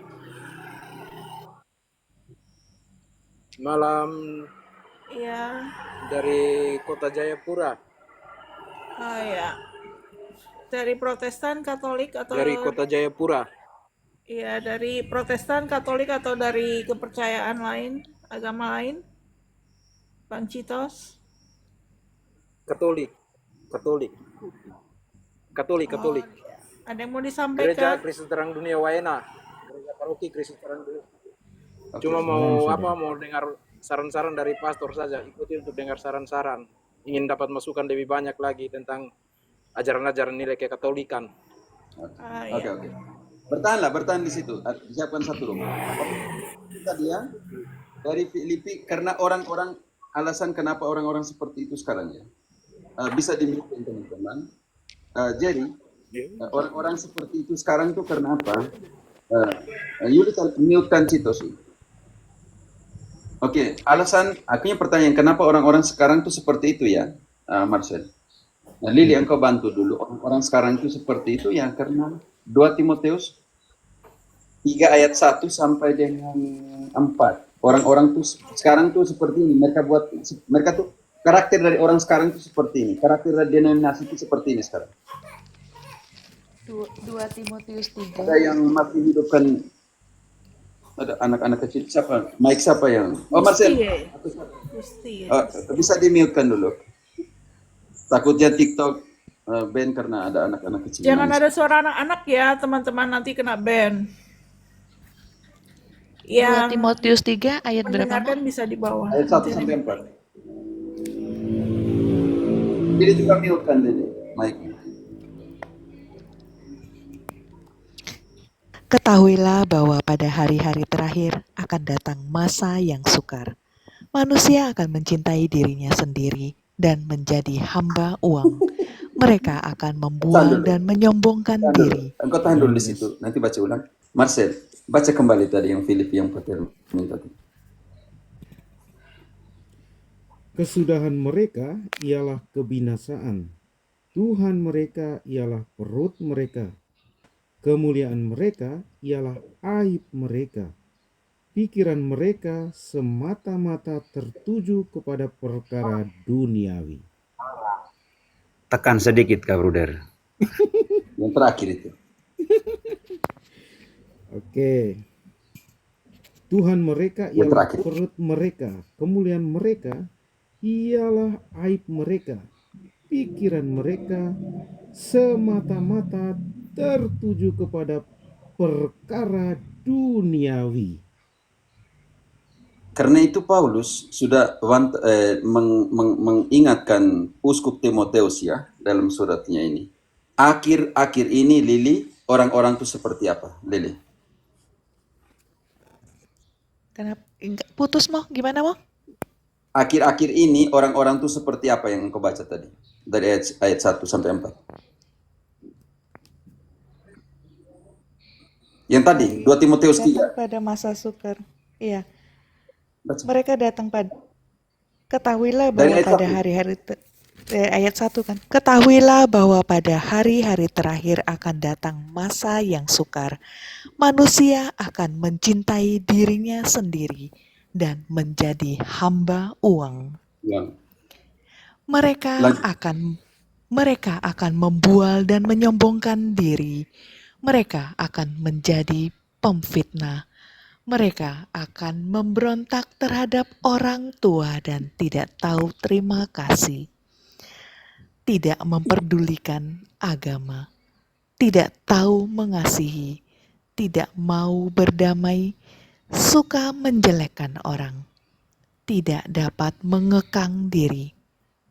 Malam Iya. dari Kota Jayapura, Oh ya. Dari Protestan, Katolik atau dari Kota Jayapura. Iya, dari Protestan, Katolik atau dari kepercayaan lain, agama lain? Bang Citos. Katolik. Oh, ada yang mau Gereja disampaikan? Kristus Terang Dunia Waena. Gereja Paroki Kristus Terang Dunia. Oke. Cuma Malam, mau saudara. mau dengar saran-saran dari pastor saja. Ikuti untuk dengar saran-saran. Ingin dapat masukan lebih banyak lagi tentang ajaran-ajaran nilai kekatolikan. Ah, Oke, iya. oke. Bertahan di situ. Siapkan satu rumah. Tadi ya, dari Filipi, karena orang-orang, alasan kenapa orang-orang seperti itu sekarang ya. Bisa dimiliki teman-teman. Jadi, orang-orang seperti itu sekarang tuh karena apa? Yuli mute-kan Citos. Oke, alasan, akhirnya pertanyaan, kenapa orang-orang sekarang tuh seperti itu ya, Marcel? Nah, Lili, engkau bantu dulu. Orang-orang sekarang itu seperti itu ya, karena 2 Timotius 3 ayat 1 sampai dengan 4. Orang-orang tuh sekarang tuh seperti ini. Mereka tuh, karakter dari orang sekarang tuh seperti ini. Karakter dari denominasi itu seperti ini sekarang. 2 Timotius 3. Ada yang masih hidupkan, ada anak-anak kecil. Siapa? Mike siapa yang? Oh, Marcel. Gusti ya. Bisa di-mute-kan dulu. Takutnya TikTok ban karena ada anak-anak kecil. Jangan ada suara anak-anak ya, teman-teman, nanti kena ban. 2 Yang Timotius 3 ayat berapa? mendengarkan bisa di bawah. Ayat 1 sampai 4. Jadi juga mute-kan jadi Mike. Ketahuilah bahwa pada hari-hari terakhir akan datang masa yang sukar. Manusia akan mencintai dirinya sendiri dan menjadi hamba uang. Mereka akan membual dan menyombongkan diri. Engkau tahan dulu di situ, nanti baca ulang. Marcel, baca kembali tadi yang Philip yang Peter minta. Kesudahan mereka ialah kebinasaan. Tuhan mereka ialah perut mereka. Kemuliaan mereka ialah aib mereka. Pikiran mereka semata-mata tertuju kepada perkara duniawi. Tekan sedikit, Kak Bruder. Yang terakhir itu. Oke. Tuhan mereka Yang ialah terakhir. perut mereka. Kemuliaan mereka ialah aib mereka. Pikiran mereka semata-mata tertuju kepada perkara duniawi. Karena itu Paulus sudah mengingatkan Uskup Timotius ya dalam suratnya ini. Akhir-akhir ini Lili, orang-orang itu seperti apa, Lili? Kenapa? Putus mau? Gimana mau? Akhir-akhir ini orang-orang itu seperti apa yang engkau baca tadi? Dari ayat 1 sampai 4. Yang tadi, 2 Timotius 3. Datang pada masa sukar. Iya. Mereka datang pada, ketahuilah Dari bahwa ayat pada 1. hari-hari ayat 1 kan. Ketahuilah bahwa pada hari-hari terakhir akan datang masa yang sukar. Manusia akan mencintai dirinya sendiri dan menjadi hamba uang. Ya. Mereka akan membual dan menyombongkan diri. Mereka akan menjadi pemfitnah. Mereka akan memberontak terhadap orang tua dan tidak tahu terima kasih. Tidak memperdulikan agama. Tidak tahu mengasihi. Tidak mau berdamai. Suka menjelekkan orang. Tidak dapat mengekang diri.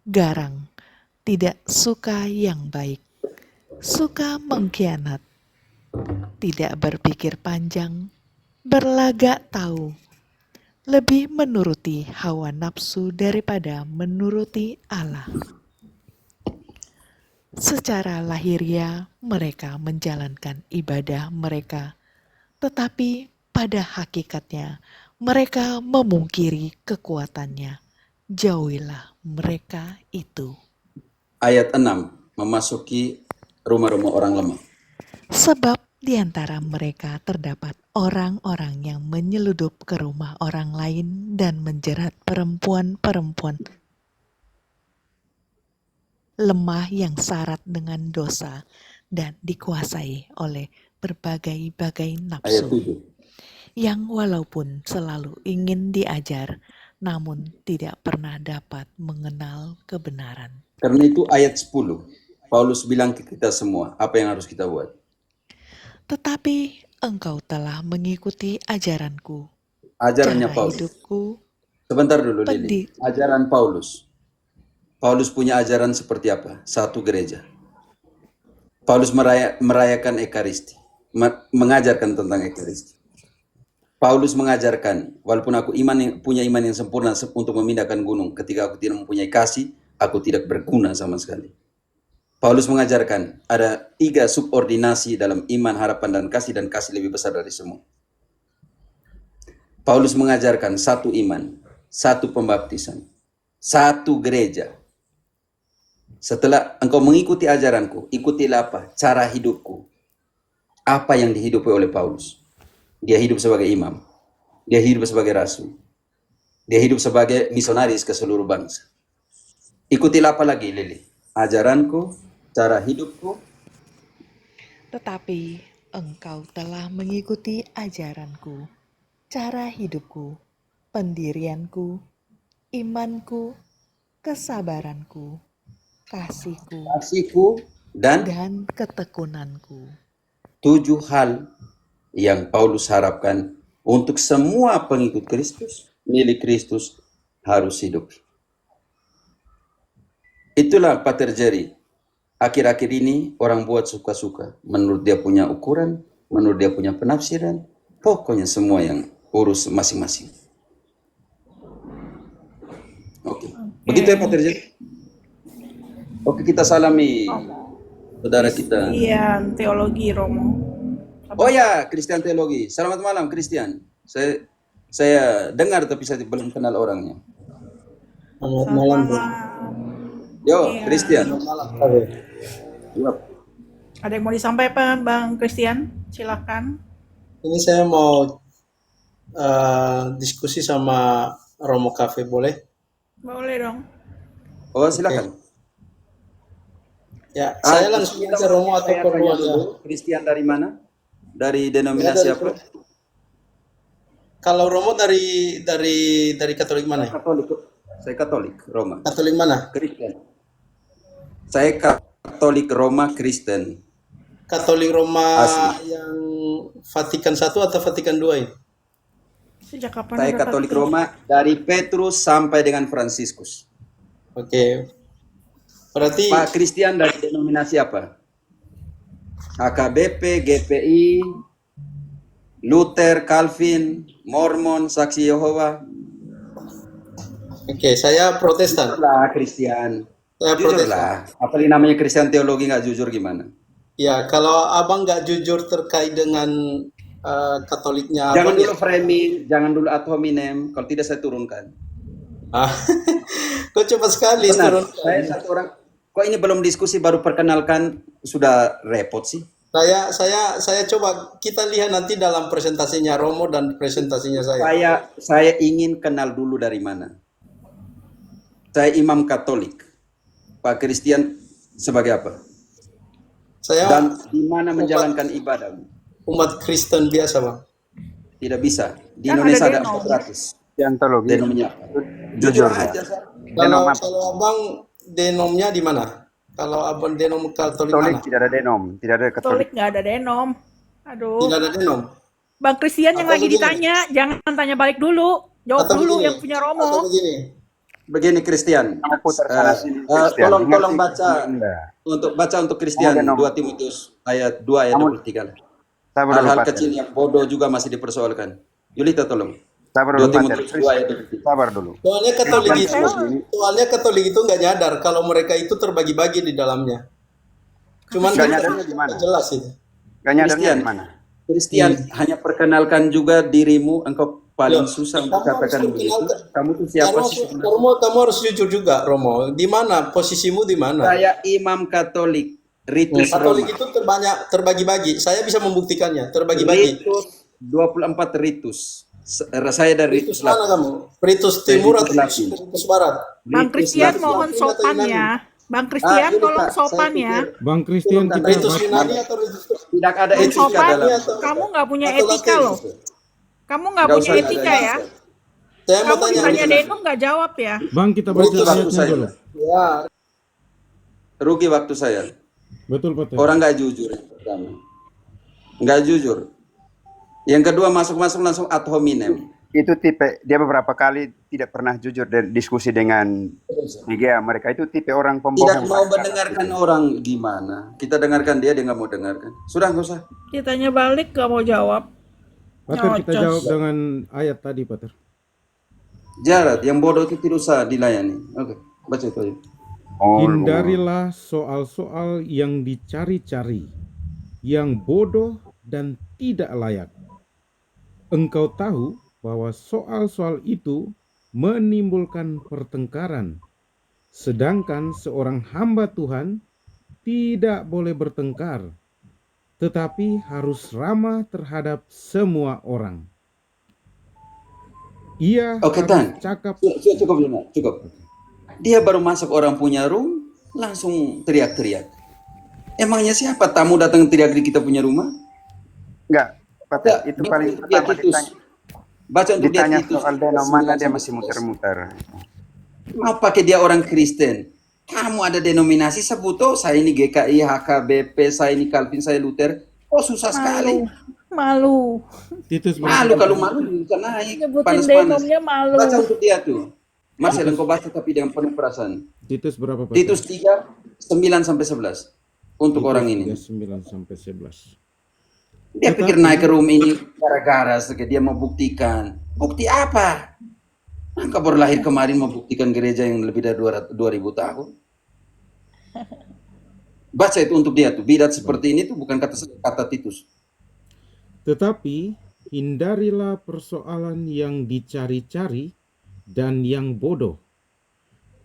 Garang. Tidak suka yang baik. Suka mengkhianat. Tidak berpikir panjang, berlagak tahu, lebih menuruti hawa nafsu daripada menuruti Allah. Secara lahiriah mereka menjalankan ibadah mereka, tetapi pada hakikatnya mereka memungkiri kekuatannya. Jauhilah mereka itu. Ayat 6, memasuki rumah-rumah orang lemah. Sebab di antara mereka terdapat orang-orang yang menyeludup ke rumah orang lain dan menjerat perempuan-perempuan lemah yang syarat dengan dosa dan dikuasai oleh berbagai-bagai Ayat nafsu, 7. yang walaupun selalu ingin diajar, namun tidak pernah dapat mengenal kebenaran. Karena itu ayat 10, Paulus bilang ke kita semua, apa yang harus kita buat? Tetapi engkau telah mengikuti ajaranku, Ajarannya cara Paulus. hidupku, Sebentar dulu Lili. Ajaran Paulus. Paulus punya ajaran seperti apa? Satu gereja. Paulus merayakan Ekaristi. Mengajarkan tentang Ekaristi. Paulus mengajarkan, walaupun aku punya iman yang sempurna untuk memindahkan gunung, ketika aku tidak mempunyai kasih, aku tidak berguna sama sekali. Paulus mengajarkan ada 3 subordinasi dalam iman, harapan, dan kasih lebih besar dari semua. Paulus mengajarkan satu iman, satu pembaptisan, satu gereja. Setelah engkau mengikuti ajaranku, ikutilah apa? Cara hidupku. Apa yang dihidupi oleh Paulus? Dia hidup sebagai imam. Dia hidup sebagai rasul. Dia hidup sebagai misionaris ke seluruh bangsa. Ikutilah apa lagi, Lili? Ajaranku, cara hidupku. Tetapi engkau telah mengikuti ajaranku, cara hidupku, pendirianku, imanku, kesabaranku, kasihku, dan dan ketekunanku. 7 hal yang Paulus harapkan untuk semua pengikut Kristus, milik Kristus, harus hidup. Itulah Pater Jerry. Akhir-akhir ini orang buat suka-suka. Menurut dia punya ukuran, menurut dia punya penafsiran. Pokoknya semua yang urus masing-masing. Oke. Begitu ya Pater Jerry? Oke, kita salami saudara kita. Iya, teologi Romo. Oh ya, Christian Teologi. Selamat malam, Christian. Saya dengar tapi saya belum kenal orangnya. Selamat malam, Bro. Yo, Iya. Christian. Yap. Ada yang mau disampaikan, Bang Christian? Silakan. Ini saya mau diskusi sama Romo Cafe, boleh? Boleh dong. Oh, silakan. Ya, saya langsung aja Romo atau Saya perlu tanya aja. dulu, Christian dari mana? Dari denominasi Ya, apa? Kalau Romo dari Katolik mana? Katolik. Saya Katolik Roma. Katolik mana? Kristen. Saya Katolik Roma Kristen. Katolik Roma Asli. yang Vatikan I atau Vatikan II ini? Sejak kapan Saya ada Katolik Vatikan? Roma dari Petrus sampai dengan Fransiskus. Oke. Berarti Pak Christian dari denominasi apa? HKBP, GPI, Luther, Calvin, Mormon, Saksi Yehova. oke, saya Protestan. Jujurlah Christian. Saya Protestan. Jujurlah. Apalagi namanya Christian teologi nggak jujur gimana? Ya, kalau abang nggak jujur terkait dengan Katoliknya Jangan abang, dulu framing, jangan dulu ad hominem. Kalau tidak saya turunkan. kok cepat sekali Benar. turun. Saya satu orang. Kok ini belum diskusi baru perkenalkan sudah repot sih? Saya coba kita lihat nanti dalam presentasinya Romo dan presentasinya saya. Saya ingin kenal dulu dari mana. Saya imam Katolik. Pak Christian sebagai apa? Saya Dan di mana menjalankan ibadah? umat Kristen biasa, Bang. Tidak bisa. Di Kan Indonesia ada ada denom. 400. Deontologi. Denomnya. Jujur aja. ya. Sar. Kalau Denom apa? kalau abang denomnya di mana? Kalau abang denom Katolik Katolik mana? tidak ada denom, tidak ada Katolik. Katolik nggak ada denom. Aduh. Tidak ada denom. Bang Christian yang Atau lagi begini. ditanya, jangan tanya balik dulu. Jawab Atau dulu begini. yang punya Atau Romo. begini. Begini Christian. Kamu putar sana sini, Christian. Tolong Mengerti baca Anda. untuk Christian Kamu denom. 2 Timotius ayat 2 ayat Kamu- 23. Sabar dulu, Hal-hal Pater. kecil yang bodoh juga masih dipersoalkan. Yulita tolong. Sabar 2 dulu, Pater. Timotius 2 ayat 23. Sabar dulu. Soalnya Katolik itu nggak nyadar kalau mereka itu terbagi-bagi di dalamnya. Cuman Nggak mereka nyadarnya di mana? jelas itu. Gak nyadarnya Christian. di mana? Christian, hanya perkenalkan juga dirimu, engkau paling Loh, susah untuk kamu harus katakan begitu. perkenalkan. Kamu tuh siapa Romo, sih sebenarnya? Romo, kamu harus jujur juga, Romo. Di mana posisimu di mana? Saya imam Katolik, ritus Katolik Roma. itu terbagi-bagi. Saya bisa membuktikannya, terbagi-bagi. Ritus 24 ritus. Saya dari Ritus ritus mana Latin. kamu? Ritus timur Ritus atau Latin. ritus barat? Bang Ritus Christian Latin. mohon Latin atau sopan Yunani? ya. Bang Christian Yulita, tolong saya sopan ya. pikir Bang Christian kita Ritus baca. Yunani atau ritus tidak ada Bang etika sopan, dalam. kamu nggak punya atau etika Latin? loh. Kamu nggak Nggak punya usah etika ada ya. Saya mau Kamu tanya ditanya ritus. denom nggak jawab ya. Bang kita baca Ritus waktu ayatnya saya. dulu. Ya, Rugi waktu saya. Betul Pater. Orang nggak jujur yang pertama. Nggak jujur. Yang kedua masuk-masuk langsung ad hominem. Itu tipe, dia beberapa kali tidak pernah jujur dan diskusi dengan Mega. Mereka itu tipe orang Tidak pembohong. mau Pak. mendengarkan orang gimana. Kita dengarkan dia nggak mau dengarkan. Sudah nggak usah. Ditanya balik nggak mau jawab. Pater kita Nyocos. jawab dengan ayat tadi Pater. Jarat yang bodoh itu tidak usah dilayani. Oke, baca itu aja. Oh, Hindarilah soal-soal yang dicari-cari, yang bodoh dan tidak layak. Engkau tahu bahwa soal-soal itu menimbulkan pertengkaran, sedangkan seorang hamba Tuhan tidak boleh bertengkar, tetapi harus ramah terhadap semua orang. Ia Oke, harus Tan. cakap. Cukup, Luna. Cukup. Dia baru masuk orang punya room, langsung teriak-teriak. Emangnya siapa tamu datang teriak di kita punya rumah? Enggak, Pater, itu Baca paling untuk dia pertama Titus. ditanya. Baca untuk dia Ditanya Titus. soal denomana dia 9 masih sampai 11. muter-muter. Mau pakai dia orang Kristen. Kamu ada denominasi sebut, oh saya ini GKI, HKBP, saya ini Calvin, saya Luther. Oh susah sekali. Malu. Titus Malu berapa? kalau malu bisa naik. Nyebutin Panas-panas. denomnya malu. Baca untuk dia tuh. Marcel, engkau baca tapi dengan penuh perasaan. Titus berapa, Pak? Titus 3, 9 sampai 11. Untuk orang ini. 9 sampai 11. Dia pikir naik ke room ini gara-gara dia mau buktikan. Bukti apa? Engkau baru lahir kemarin mau buktikan gereja yang lebih dari 2000 tahun. Baca itu untuk dia tuh. Bidat seperti ini tuh bukan kata Titus. Tetapi hindarilah persoalan yang dicari-cari dan yang bodoh,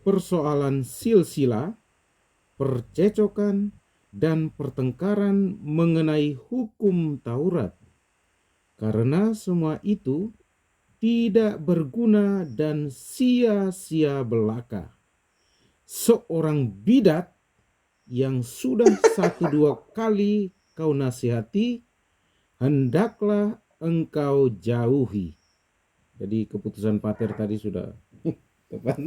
persoalan silsilah, percecokan, dan pertengkaran mengenai hukum Taurat. Karena semua itu tidak berguna dan sia-sia belaka. Seorang bidat yang sudah 1-2 kali kau nasihati, hendaklah engkau jauhi. Jadi keputusan Pater tadi sudah tepat.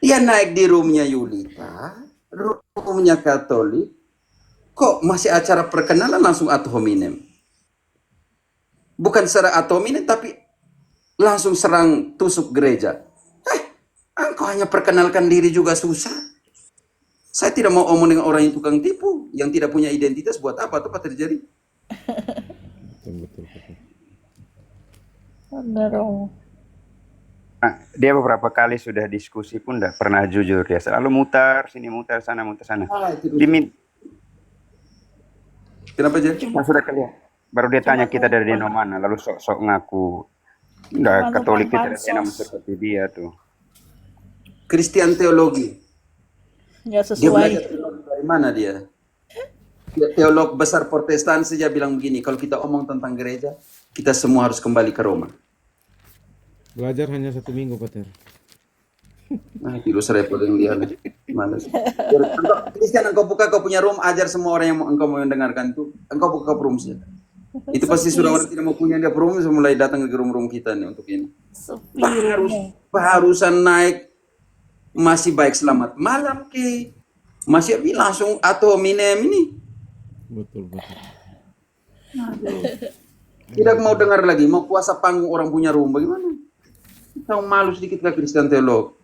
Dia naik di roomnya Yulita, roomnya Katolik, kok masih acara perkenalan langsung ad hominem. Bukan secara ad hominem tapi langsung serang tusuk gereja. Engkau hanya perkenalkan diri juga susah. Saya tidak mau omong dengan orang yang tukang tipu, yang tidak punya identitas, buat apa tuh Pak terjadi? Betul. Benar, Om. Nah, dia beberapa kali sudah diskusi pun tidak pernah jujur. Dia selalu mutar, sini mutar, sana mutar, sana. Kenapa jadi? Nah, sudah kalian. Baru dia tanya kita dari denomana, lalu sok-sok ngaku. Nggak, Katolik kita denom seperti dia tuh. Kristen teologi. Nggak Dia sesuai. belajar teologi dari mana dia? Dia teolog besar Protestan saja bilang begini, kalau kita omong tentang gereja, kita semua harus kembali ke Roma. Belajar hanya 1 minggu, Pater. Nah, virus repot yang dia malas. Kristen, engkau buka kau punya room, ajar semua orang yang engkau mau mendengarkan itu, engkau buka room saja. Itu pasti sudah orang tidak mau punya dia room, mulai datang ke room kita nih untuk ini. Barusan naik masih baik selamat malam ke, masih langsung atau minem ini. Betul. Tidak mau dengar lagi, mau kuasa panggung orang punya room, bagaimana? Kau malu sedikit ke Kristen teolog.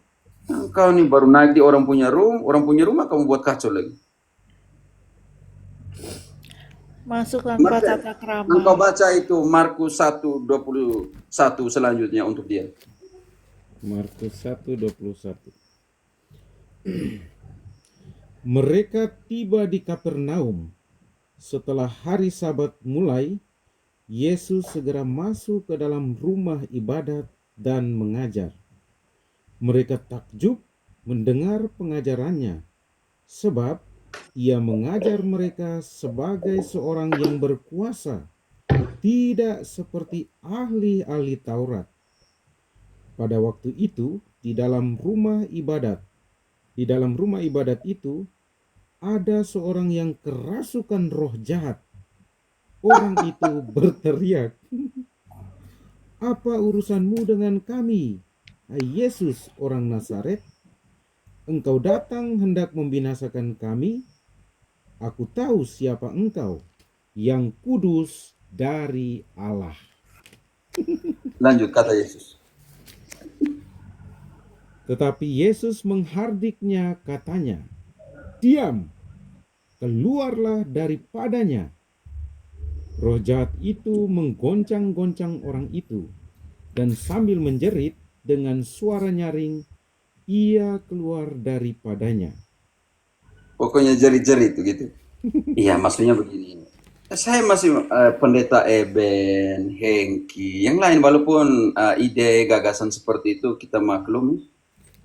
Engkau nih baru naik di orang punya rumah kamu buat kacau lagi. Masuk tanpa tata krama. Engkau baca itu Markus 1:21 selanjutnya untuk dia. Markus 1:21. Mereka tiba di Kapernaum. Setelah hari Sabat mulai, Yesus segera masuk ke dalam rumah ibadat dan mengajar. Mereka takjub mendengar pengajarannya, sebab ia mengajar mereka sebagai seorang yang berkuasa, tidak seperti ahli-ahli Taurat. Pada waktu itu, di dalam rumah ibadat itu, ada seorang yang kerasukan roh jahat. Orang itu berteriak, "Apa urusanmu dengan kami, hai Yesus orang Nazaret? Engkau datang hendak membinasakan kami? Aku tahu siapa engkau, yang kudus dari Allah." Lanjut kata Yesus. Tetapi Yesus menghardiknya, katanya, "Diam, keluarlah daripadanya." Roh jahat itu menggoncang-goncang orang itu, dan sambil menjerit dengan suara nyaring, ia keluar daripadanya. Pokoknya jerit-jerit gitu. Iya, maksudnya begini. Saya masih pendeta Eben, Hengki, yang lain walaupun ide gagasan seperti itu kita maklumi,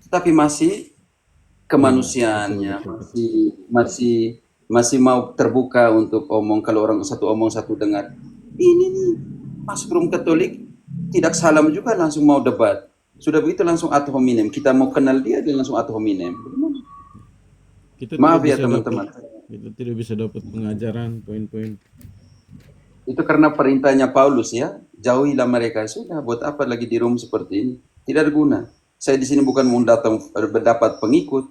tapi masih kemanusiaannya masih mau terbuka untuk omong. Kalau orang satu omong satu dengar, ini nih masuk room Katolik tidak salam juga langsung mau debat, sudah begitu langsung ad hominem, kita mau kenal dia langsung ad hominem. Kita Maaf tidak ya bisa teman-teman, kita tidak bisa dapat pengajaran poin-poin. itu karena perintahnya Paulus ya, jauhilah mereka. Sudah, buat apa lagi di room seperti ini, tidak ada guna. Saya di sini bukan mau datang berdapat pengikut.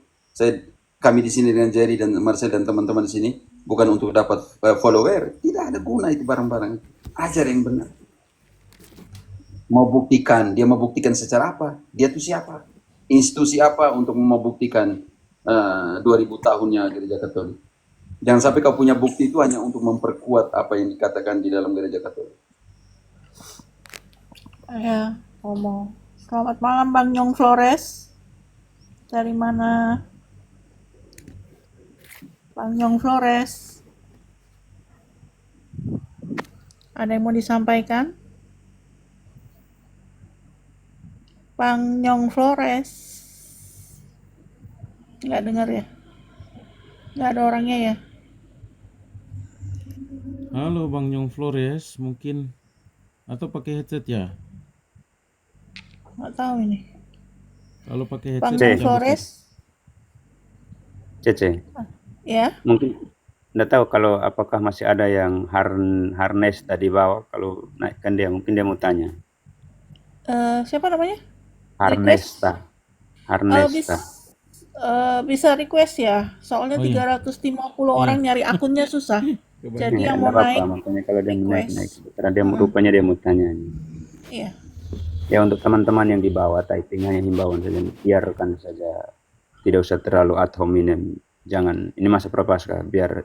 Kami di sini dengan Jerry dan Marcel dan teman-teman di sini bukan untuk dapat follower. Tidak ada guna itu barang-barang. Ajar yang benar. Mau buktikan, dia mau buktikan secara apa? Dia itu siapa? Institusi apa untuk membuktikan 2000 tahunnya gereja Katolik? Jangan sampai kau punya bukti itu hanya untuk memperkuat apa yang dikatakan di dalam gereja Katolik. Ya, ngomong. Selamat malam Bang Nyong Flores. Dari mana? Bang Nyong Flores. Ada yang mau disampaikan? Bang Nyong Flores. Nggak dengar ya? Nggak ada orangnya ya? Halo Bang Nyong Flores, mungkin atau pakai headset ya? Nggak tahu ini. Kalau pakai Bang headset Nyong Cek. bisa Flores. Cece, Ya, mungkin nggak tahu kalau apakah masih ada yang harness tadi bawah, kalau naikkan dia, mungkin dia mau tanya. siapa namanya? Harnesta. Harnesta. Bisa request ya. Soalnya Oh, iya. 350 orang nyari akunnya susah. Jadi yang mau Nggak apa-apa, naik, makanya kalau dia mau naik, request. karena dia rupanya dia mau tanya. Iya. Ya untuk teman-teman yang di bawah typing hanya himbauan saja, biarkan saja, tidak usah terlalu ad hominem. Jangan, ini masa prapaskah, biar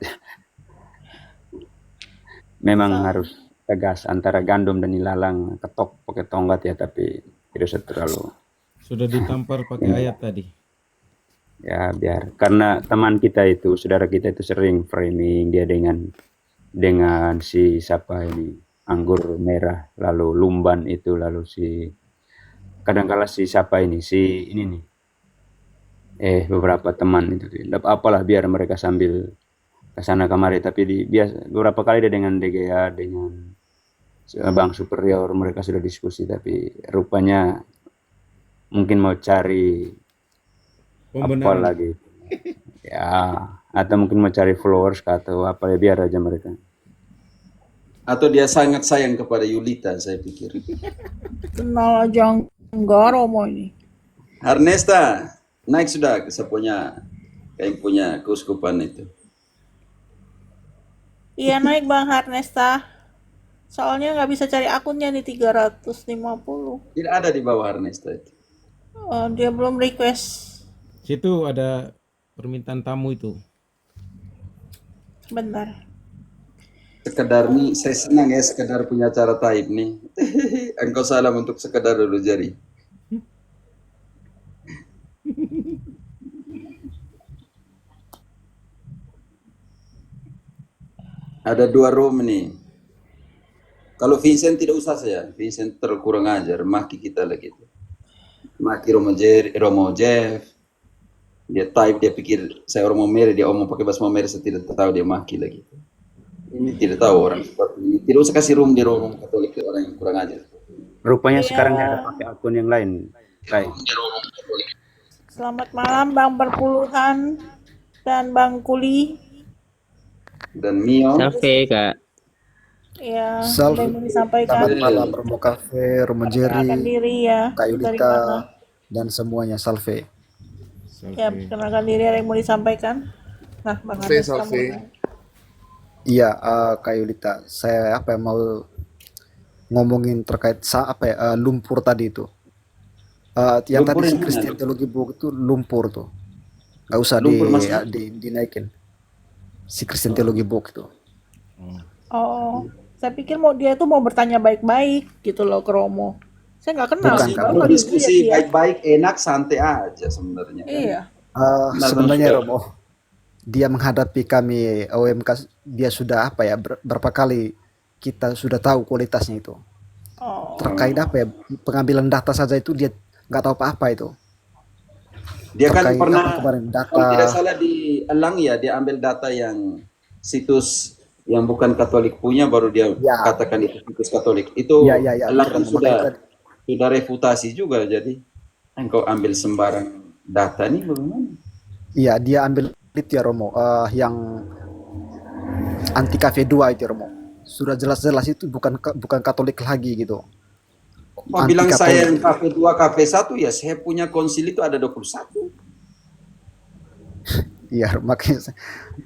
memang harus tegas antara gandum dan ilalang, ketok pakai tongkat ya, tapi tidak usah terlalu. Sudah ditampar pakai ayat tadi. Ya biar, karena teman kita itu, saudara kita itu sering framing dia dengan si siapa ini, anggur merah, lalu lumban itu, lalu si kadangkala si siapa ini, si ini nih, beberapa teman itu, tidak apalah biar mereka sambil kesana kemari, tapi biasa beberapa kali dia dengan DGA, dengan Bang Superior, mereka sudah diskusi, tapi rupanya mungkin mau cari apa Pembenaran. lagi ya, atau mungkin mau cari followers atau apa ya, biar aja mereka. Atau dia sangat sayang kepada Yulita, saya pikir. Kenal aja enggak Romo ini. Harnesta, naik sudah ke sepunya, kayak punya keuskupan itu. Iya naik Bang Harnesta. Soalnya nggak bisa cari akunnya nih 350. Tidak ada di bawah Harnesta itu. Dia belum request. Situ ada permintaan tamu itu. Sebentar. Sekedar nih, saya senang ya sekedar punya cara taib nih. Engkau salam untuk sekedar dulu jari. Ada 2 room nih. Kalau Vincent tidak usah saya, Vincent terlalu kurang ajar, maki kita lagi itu. Maki Romo Jeff, dia type, dia pikir saya orang Momere, dia omong pakai bahasa Momere, saya tidak tahu dia maki lagi. Ini tidak tahu orang seperti ini. Tidak usah kasih room di room Katolik orang yang kurang ajar. Rupanya sekarang dia ada pakai akun yang lain. Baik. Selamat malam Bang Perpuluhan dan Bang Kuli. Dan Mio. Salve Kak. Ya, Salve. ada yang mau disampaikan. Selamat malam Romo Cafe, Romo Jerry, Perkenalkan diri ya. Kak Dari Yulita, mana? dan semuanya. Salve. Ya, perkenalkan diri, ada yang mau disampaikan. Nah, Bang Salve, Ades kamu. salve. Iya, Kak Yulita, saya mau ngomongin terkait lumpur tadi itu. Yang Lumpur tadi si yang mana? Christian Theology Book itu lumpur tuh, nggak usah Lumpur maksudnya? dinaikin. Si Christian Theology Book itu. Oh, saya pikir dia tuh mau bertanya baik-baik gitu loh ke Romo. Saya nggak kenal Bukan, sih. Kak. Baru Diskusi lihat dia. baik-baik, enak, santai aja sebenarnya. Kan? Iya. Nah, Sebenarnya sudah. Romo, dia menghadapi kami OMK, dia sudah apa ya, berapa kali kita sudah tahu kualitasnya itu. Oh. Terkait apa ya, pengambilan data saja itu dia nggak tahu apa-apa itu. Dia kan Terkait pernah, apa kemarin kalau tidak data, salah di Elang ya, dia ambil data yang situs yang bukan Katolik punya, baru dia ya, katakan itu situs Katolik. Itu ya, Elang betul. kan sudah refutasi juga, jadi engkau ambil sembarang data nih bagaimana? Iya, dia ambil itu ya Romo, yang anti KV2 itu ya, Romo. Sudah jelas-jelas itu bukan Katolik lagi gitu. Mau bilang saya yang KV2, KV1 ya, saya punya konsil itu ada 21. Iya, makanya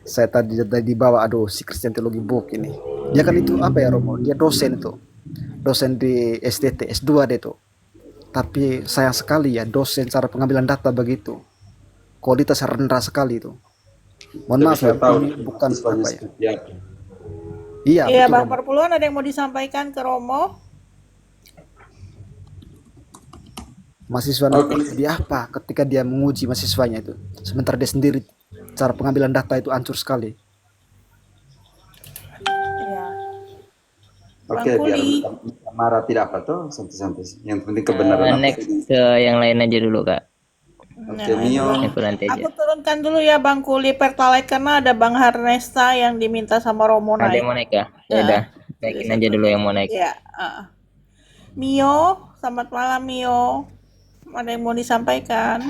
saya tadi dibawa, aduh, si Christian Theology Book ini. Dia kan itu apa ya Romo, dia dosen itu. Dosen di STT, S2 dia itu. Tapi sayang sekali ya, dosen cara pengambilan data begitu. Kualitas rendah sekali itu. Mohon maaf ya, ini bukan apa ya. Iya, Iya, betul, Bang Romo. Perpuluhan, ada yang mau disampaikan ke Romo? Mahasiswa nanti dia apa ketika dia menguji mahasiswanya itu. Sementara dia sendiri cara pengambilan data itu hancur sekali. Iya. Oke, Bang biar Kuli. marah tidak apa tuh, santai-santai. Yang penting kebenaran. Next ke yang lain aja dulu Kak. Oke, Mio. Aku nanti aja. Aku turunkan dulu ya Bang Kuli Pertalite, karena ada Bang Harnesta yang diminta sama Romo Ada naik. yang mau naik ya? Ya udah, naikin aja dulu yang mau naik. Iya. Mio, selamat malam Mio. Ada yang mau disampaikan?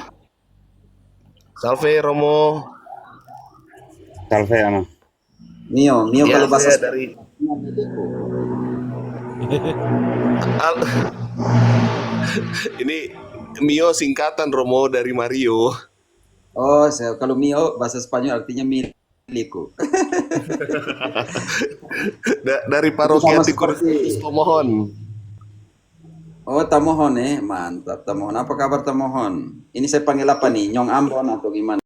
Salve Romo. Salve Ama. Mio Ya, kalau bahasa saya dari ini Mio singkatan Romo dari Mario. Oh, kalau Mio bahasa Spanyol artinya milikku. Dari parokia Tikursus Tomohon. Oh, Tamohon mantap Tamohon. Apa kabar Tamohon? Ini saya panggil apa nih? Nyong Ambon atau gimana?